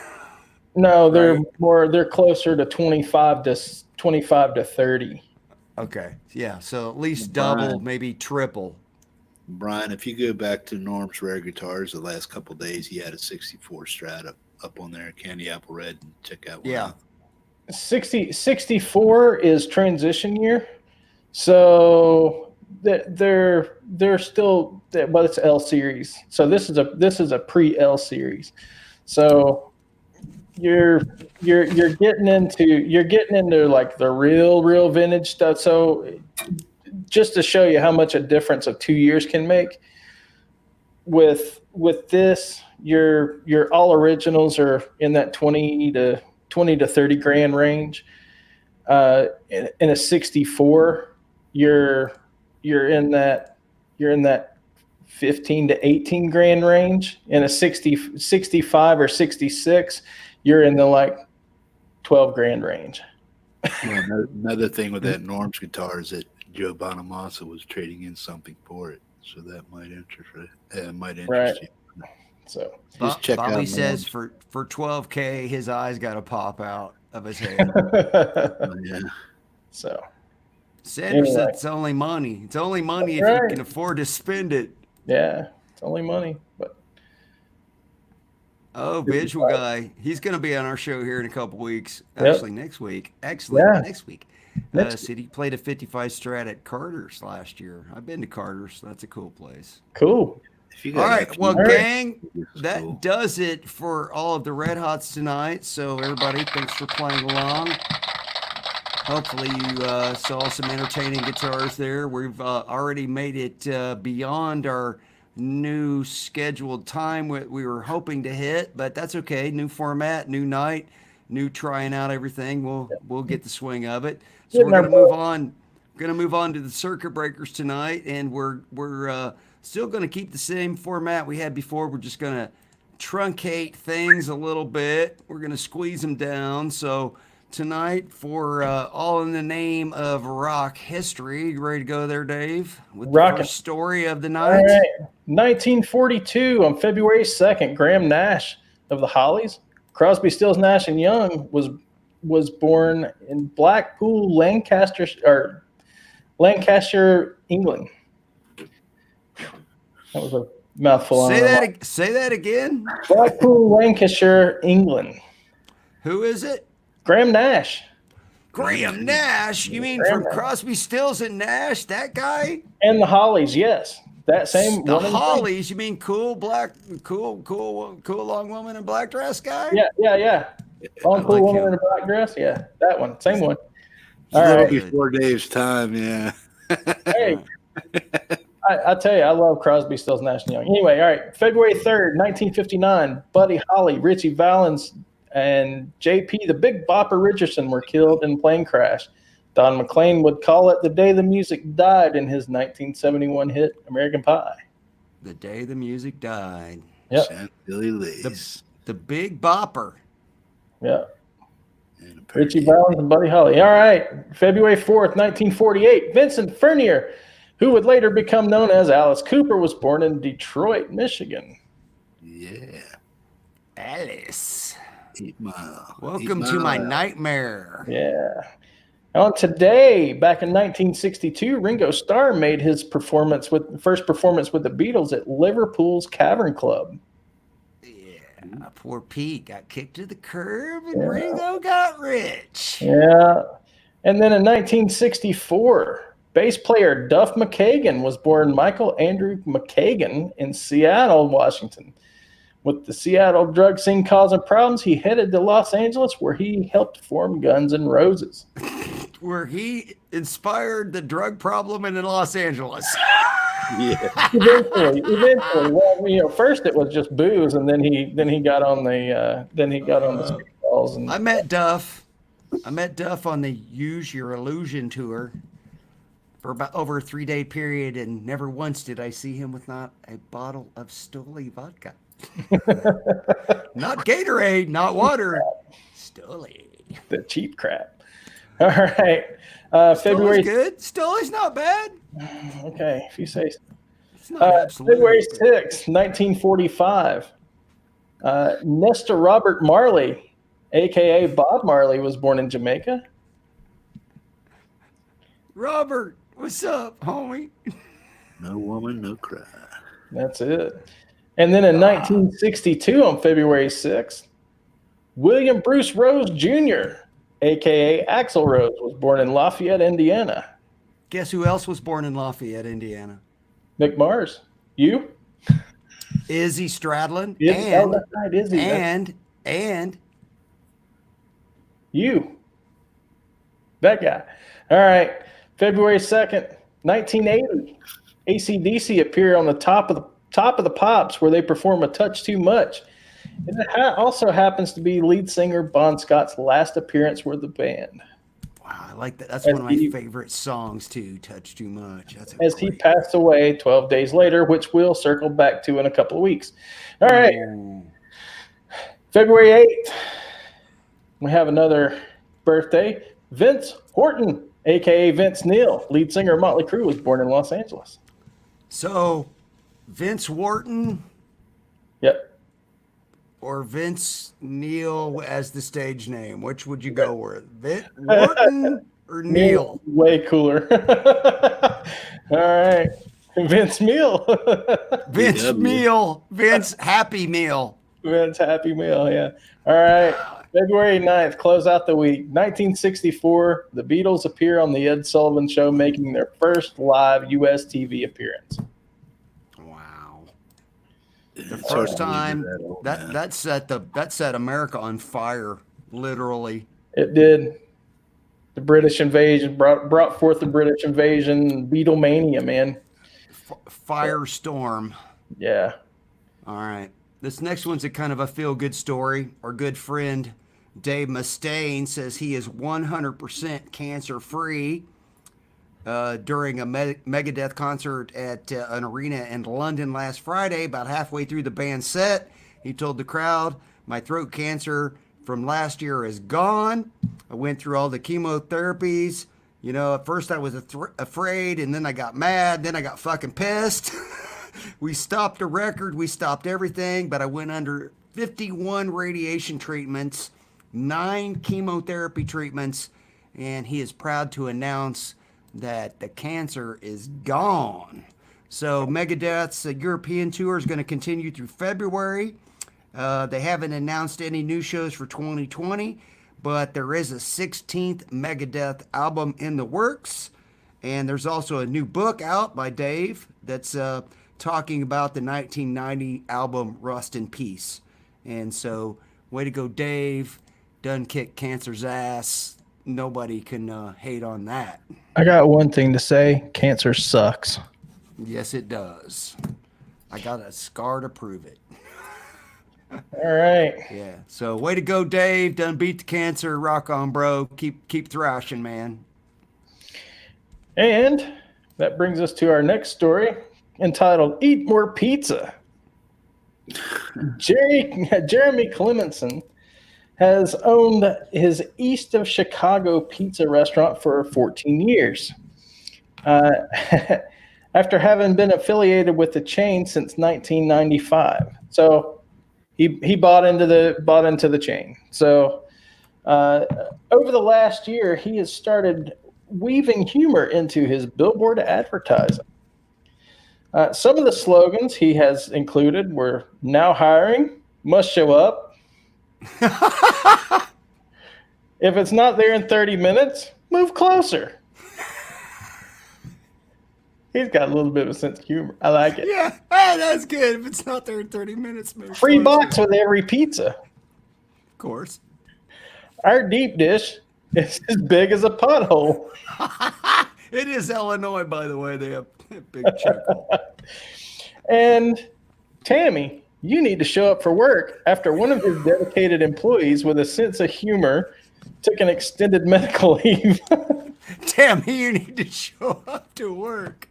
No, they're closer to 25 to 30. Okay. Yeah. So at least double, maybe triple. Brian, if you go back to Norm's Rare Guitars the last couple of days, he had a 64 Strat up on there, Candy Apple Red, and check out one. Yeah. 64 is transition year. So they're still, but it's L series. So this is a pre L series. So you're getting into like the real vintage stuff. So just to show you how much a difference of 2 years can make with this, your all originals are in that 20 to 30 grand range. In a 64, you're in that 15 to 18 grand range. In a 65 or 66, you're in the like 12 grand range. Yeah, another thing with that Norm's guitar is that Joe Bonamassa was trading in something for it, so that might interest you. So just check out. Bobby says for $12K, his eyes got to pop out of his head. Yeah. So Sanders said it's only money. It's only money if you can afford to spend it. yeah, it's only money, but Oh, visual guy. He's going to be on our show here in a couple weeks. Yep. Actually, next week. Actually, Yeah. next week. Next Said he played a 55 Strat at Carter's last year. I've been to Carter's. That's a cool place. Cool. If you All got right. extra Well, money, gang, it's that cool. does it for all of the Red Hots tonight. So, everybody, thanks for playing along. Hopefully, you saw some entertaining guitars there. We've already made it beyond our new scheduled time we were hoping to hit, but that's okay. New format, new night, new trying out everything. We'll get the swing of it. So we're gonna move on. Going to move on to the circuit breakers tonight, and we're still going to keep the same format we had before. We're just going to truncate things a little bit. We're going to squeeze them down. So tonight, for all in the name of rock history, you ready to go there, Dave? With the Rockin'. first story of the All night. right. 1942, on February 2nd, Graham Nash of the Hollies, Crosby, Stills, Nash and Young was born in Blackpool, Lancashire, England. That was a mouthful. Say that again. Blackpool, Lancashire, England. Who is it? Graham Nash. Graham Nash. You mean Graham from Nash. Crosby, Stills, and Nash? That guy? And the Hollies, yes. That same The woman. Hollies. You mean cool long woman in black dress guy? Yeah. Long cool like woman him. in a black dress. Yeah, that one. Same one. A All little right. before Dave's time, yeah. Hey, I tell you, I love Crosby, Stills, Nash and Young. Anyway, all right. February 3rd, 1959, Buddy Holly, Richie Valens, and J.P. the Big Bopper Richardson were killed in a plane crash. Don McLean would call it the day the music died in his 1971 hit American Pie. The day the music died. Yep. Chantilly Lace. The Big Bopper. Yep. And a Richie party. Valens and Buddy Holly. All right. February 4th, 1948, Vincent Furnier, who would later become known as Alice Cooper, was born in Detroit, Michigan. Yeah. Alice. 8 Mile. Welcome 8 to my Mile. nightmare. Yeah. On today, back in 1962, Ringo Starr made his first performance with the Beatles at Liverpool's Cavern Club. Yeah. Poor Pete got kicked to the curb and Ringo got rich. Yeah. And then in 1964, bass player Duff McKagan was born Michael Andrew McKagan in Seattle, Washington. With the Seattle drug scene causing problems, he headed to Los Angeles, where he helped form Guns N' Roses. Where he inspired the drug problem in Los Angeles. Yeah. Eventually, well, first it was just booze, and then he got on the streetballs. And I met Duff on the Use Your Illusion tour for about over a 3-day period, and never once did I see him with not a bottle of Stoli vodka. Not Gatorade, not water. Stoli. the cheap crap. All right, February. Stoli's good. Stoli's not bad. Okay, if you say so. It's not absolutely February good. 6th, 1945. Nestor Robert Marley, a.k.a. Bob Marley, was born in Jamaica. Robert, what's up, homie? No woman, no cry. That's it. And then in 1962, on February 6th, William Bruce Rose Jr., a.k.a. Axl Rose, was born in Lafayette, Indiana. Guess who else was born in Lafayette, Indiana? Mick Mars. You? Izzy Stradlin. That's right, Izzy. And You. That guy. All right. February 2nd, 1980. AC/DC appear on the top of the Pops, where they perform A Touch Too Much. And it also happens to be lead singer Bon Scott's last appearance with the band. wow, I like that. That's one of my favorite songs too. Touch Too Much. That's a As he great- passed away 12 days later, which we'll circle back to in a couple of weeks. All right. Ooh. February 8th, we have another birthday. Vince Horton, a.k.a. Vince Neil, lead singer of Motley Crue, was born in Los Angeles. So, Vince Wharton Yep. or Vince Neil as the stage name? Which would you go with? Vince Wharton or Neil? Way cooler. All right. Vince Neil. Vince VW. Meal. Vince Happy Meal. That's a Happy Meal, yeah. All right. February 9th, close out the week. 1964, the Beatles appear on the Ed Sullivan Show, making their first live U.S. TV appearance. Wow. The First time that set America on fire, literally. It did. The British invasion brought forth the British invasion, Beatlemania, man. Firestorm. Yeah. All right. This next one's a kind of a feel-good story. Our good friend Dave Mustaine says he is 100% cancer-free during a Megadeth concert at an arena in London last Friday. About halfway through the band's set, he told the crowd, "My throat cancer from last year is gone. I went through all the chemotherapies. You know, at first I was afraid, and then I got mad, then I got fucking pissed." We stopped the record, we stopped everything, but I went under 51 radiation treatments, 9 chemotherapy treatments, and he is proud to announce that the cancer is gone. So Megadeth's European tour is going to continue through February. They haven't announced any new shows for 2020, but there is a 16th Megadeth album in the works, and there's also a new book out by Dave that's talking about the 1990 album Rust in Peace. And so, way to go, Dave. Done kick cancer's ass. Nobody can hate on that. I got one thing to say. Cancer sucks. Yes, it does. I got a scar to prove it. All right. Yeah. So, way to go, Dave. Done beat the cancer. Rock on, bro. Keep thrashing, man. And that brings us to our next story, entitled "Eat More Pizza." Jeremy Clementson has owned his east of Chicago pizza restaurant for 14 years. After having been affiliated with the chain since 1995. So he bought into the chain. So over the last year, he has started weaving humor into his billboard advertising. Some of the slogans he has included were "Now hiring, must show up." "If it's not there in 30 minutes, move closer." He's got a little bit of a sense of humor. I like it. Yeah, that's good. If it's not there in 30 minutes, move Free closer. box with every pizza. Of course. Our deep dish is as big as a pothole. It is Illinois, by the way. They have a big chuckle. And Tammy, you need to show up for work after one of his dedicated employees with a sense of humor took an extended medical leave. Tammy, you need to show up to work.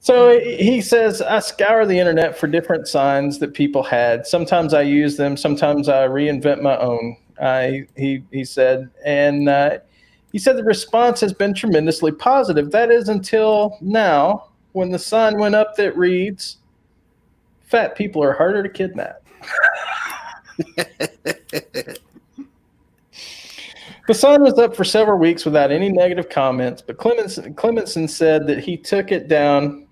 So he says, "I scour the internet for different signs that people had. Sometimes I use them. Sometimes I reinvent my own." He said, and he said the response has been tremendously positive. That is until now, when the sign went up that reads, "Fat people are harder to kidnap." The sign was up for several weeks without any negative comments, but Clementson said that he took it down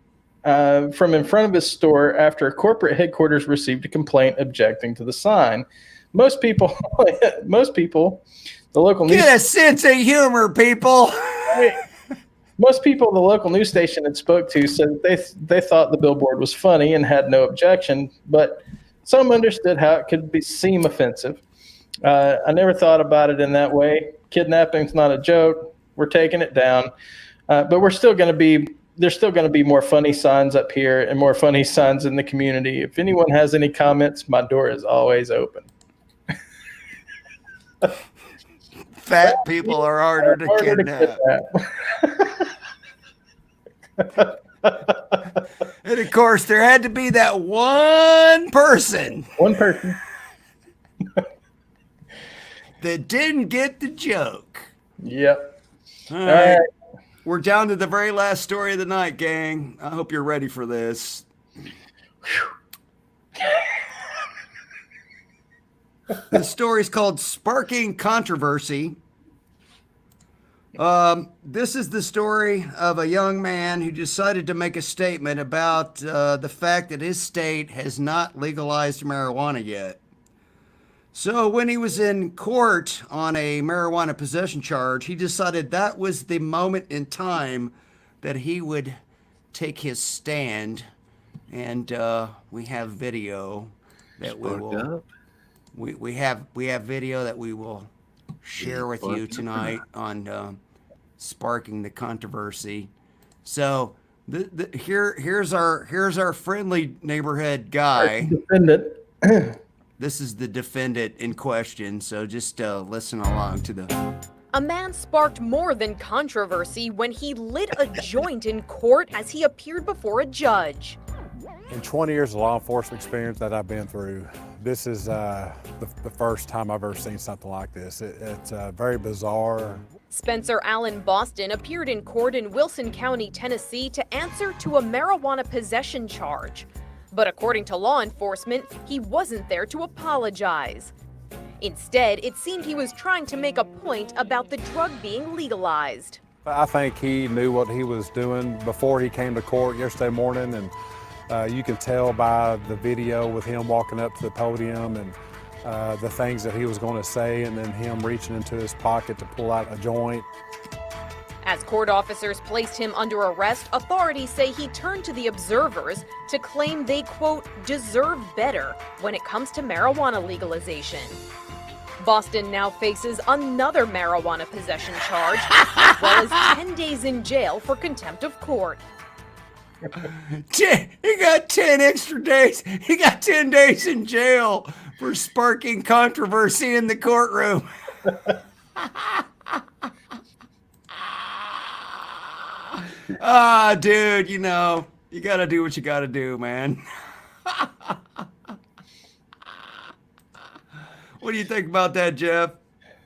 from in front of his store after a corporate headquarters received a complaint objecting to the sign. Most people, the local news. Get a sense of humor, people. Most people the local news station had spoke to said that they thought the billboard was funny and had no objection, but some understood how it could seem offensive. "I never thought about it in that way. Kidnapping's not a joke. We're taking it down, but there's still going to be more funny signs up here and more funny signs in the community. If anyone has any comments, my door is always open." Fat people are harder to kidnap. And of course, there had to be that one person that didn't get the joke. Yep. All right. We're down to the very last story of the night, gang. I hope you're ready for this. The story's called "Sparking Controversy." This is the story of a young man who decided to make a statement about the fact that his state has not legalized marijuana yet. So when he was in court on a marijuana possession charge, he decided that was the moment in time that he would take his stand. And we have video that we will. We have video that we will share with you tonight on sparking the controversy. So here's our friendly neighborhood guy. Defendant. This is the defendant in question. So just listen along to the. A man sparked more than controversy when he lit a joint in court as he appeared before a judge. In 20 years of law enforcement experience that I've been through, this is the first time I've ever seen something like this. It's very bizarre. Spencer Allen Boston appeared in court in Wilson County, Tennessee to answer to a marijuana possession charge. But according to law enforcement, he wasn't there to apologize. Instead, it seemed he was trying to make a point about the drug being legalized. I think he knew what he was doing before he came to court yesterday morning, and you can tell by the video with him walking up to the podium and the things that he was going to say, and then him reaching into his pocket to pull out a joint. As court officers placed him under arrest, authorities say he turned to the observers to claim they, quote, deserve better when it comes to marijuana legalization. Boston now faces another marijuana possession charge, as well as 10 days in jail for contempt of court. He got 10 extra days. He got 10 days in jail for sparking controversy in the courtroom. Dude, you got to do what you got to do, man. What do you think about that, Jeff?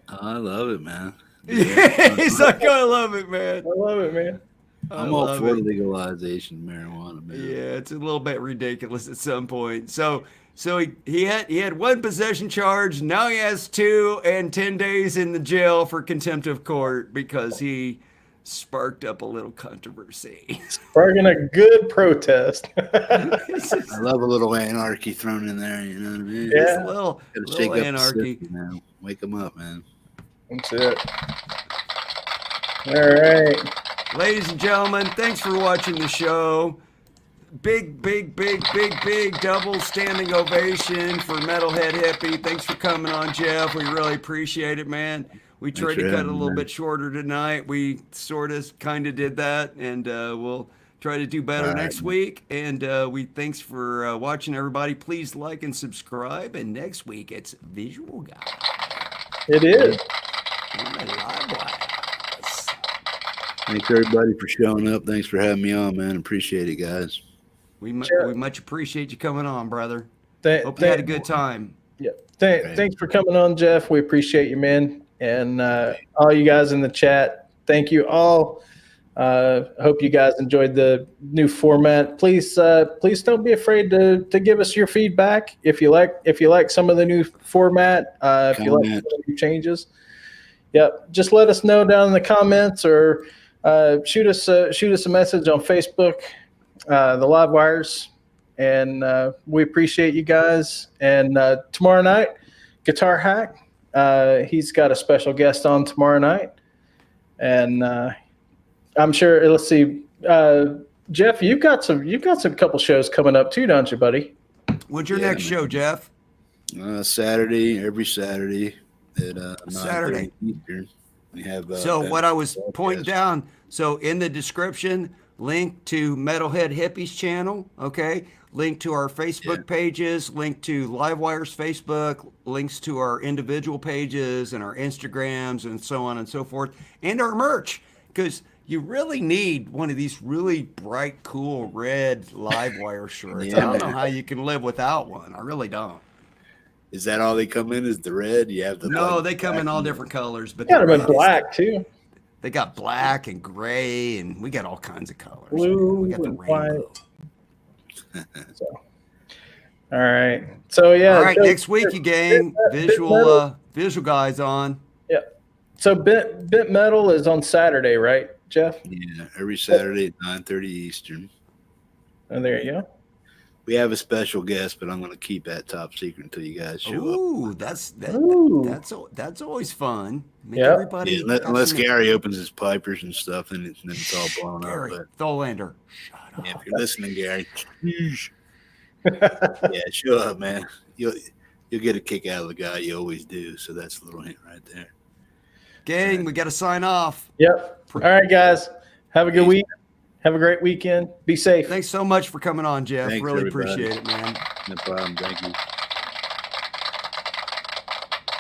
I love it, man. Yeah, he's like, I love it, man. I love it, man. I'm all for legalization of marijuana, man. Yeah, it's a little bit ridiculous at some point. So he had one possession charge. Now he has 2 and 10 days in the jail for contempt of court because he sparked up a little controversy. Sparking a good protest. I love a little anarchy thrown in there. You know what I mean? Yeah. A little Shake up the anarchy. system, man. Wake them up, man. That's it. All right. Ladies and gentlemen, thanks for watching the show. Big double standing ovation for Metalhead Hippie. Thanks for coming on, Jeff. We really appreciate it, man. We tried to cut it a little bit shorter tonight. We sort of kind of did that, and we'll try to do better next week. And thanks for watching, everybody. Please like and subscribe. And next week, it's Visual Guy. It is. On the Live Wires. Thanks, everybody, for showing up. Thanks for having me on, man. Appreciate it, guys. We much appreciate you coming on, brother. Hope you had a good time. Yeah. Thanks for coming on, Jeff. We appreciate you, man. And all you guys in the chat, thank you all. Hope you guys enjoyed the new format. Please don't be afraid to give us your feedback if you like some of the new format. If you like some of the new changes, just let us know down in the comments or shoot us a message on Facebook, the Live Wires, and we appreciate you guys. And tomorrow night, Guitar Hack. He's got a special guest on tomorrow night, and I'm sure. Let's see, Jeff, you've got some couple shows coming up too, don't you, buddy? When's your next show, Jeff? Saturday, every Saturday at Saturday. 9:30 Eastern. We have. So what I was pointing down. So in the description, link to Metalhead Hippie's channel. Okay. Link to our Facebook pages, link to Livewire's Facebook, links to our individual pages and our Instagrams and so on and so forth, and our merch, because you really need one of these really bright, cool red Livewire shirts. I don't know how you can live without one. I really don't. Is that all they come in? Is the red? You have the no, they come in all different colors, but got them in black too. They got black and gray, and we got all kinds of colors. Blue we got the and rainbow. white. So, all right. So yeah. All right. Next week, you gang. Visual guys on. Yep. So Bent Metal is on Saturday, right, Jeff? Yeah, every Saturday at 9:30 Eastern. Oh, there you go. We have a special guest, but I'm going to keep that top secret until you guys show up. Ooh, Ooh. that's always fun. Make Yep. everybody Yeah, unless some- Gary opens his pipers and stuff, then it's all blown Gary up. Tholander. Shut up. But yeah, if you're listening, Gary, yeah, show up, man. You'll get a kick out of the guy. You always do. So that's a little hint right there. Gang, we got to sign off. Yep. All right, guys. Have a good week. Have a great weekend. Be safe. Thanks so much for coming on, Jeff. Thanks, really everybody. appreciate it, man. No problem. Thank you.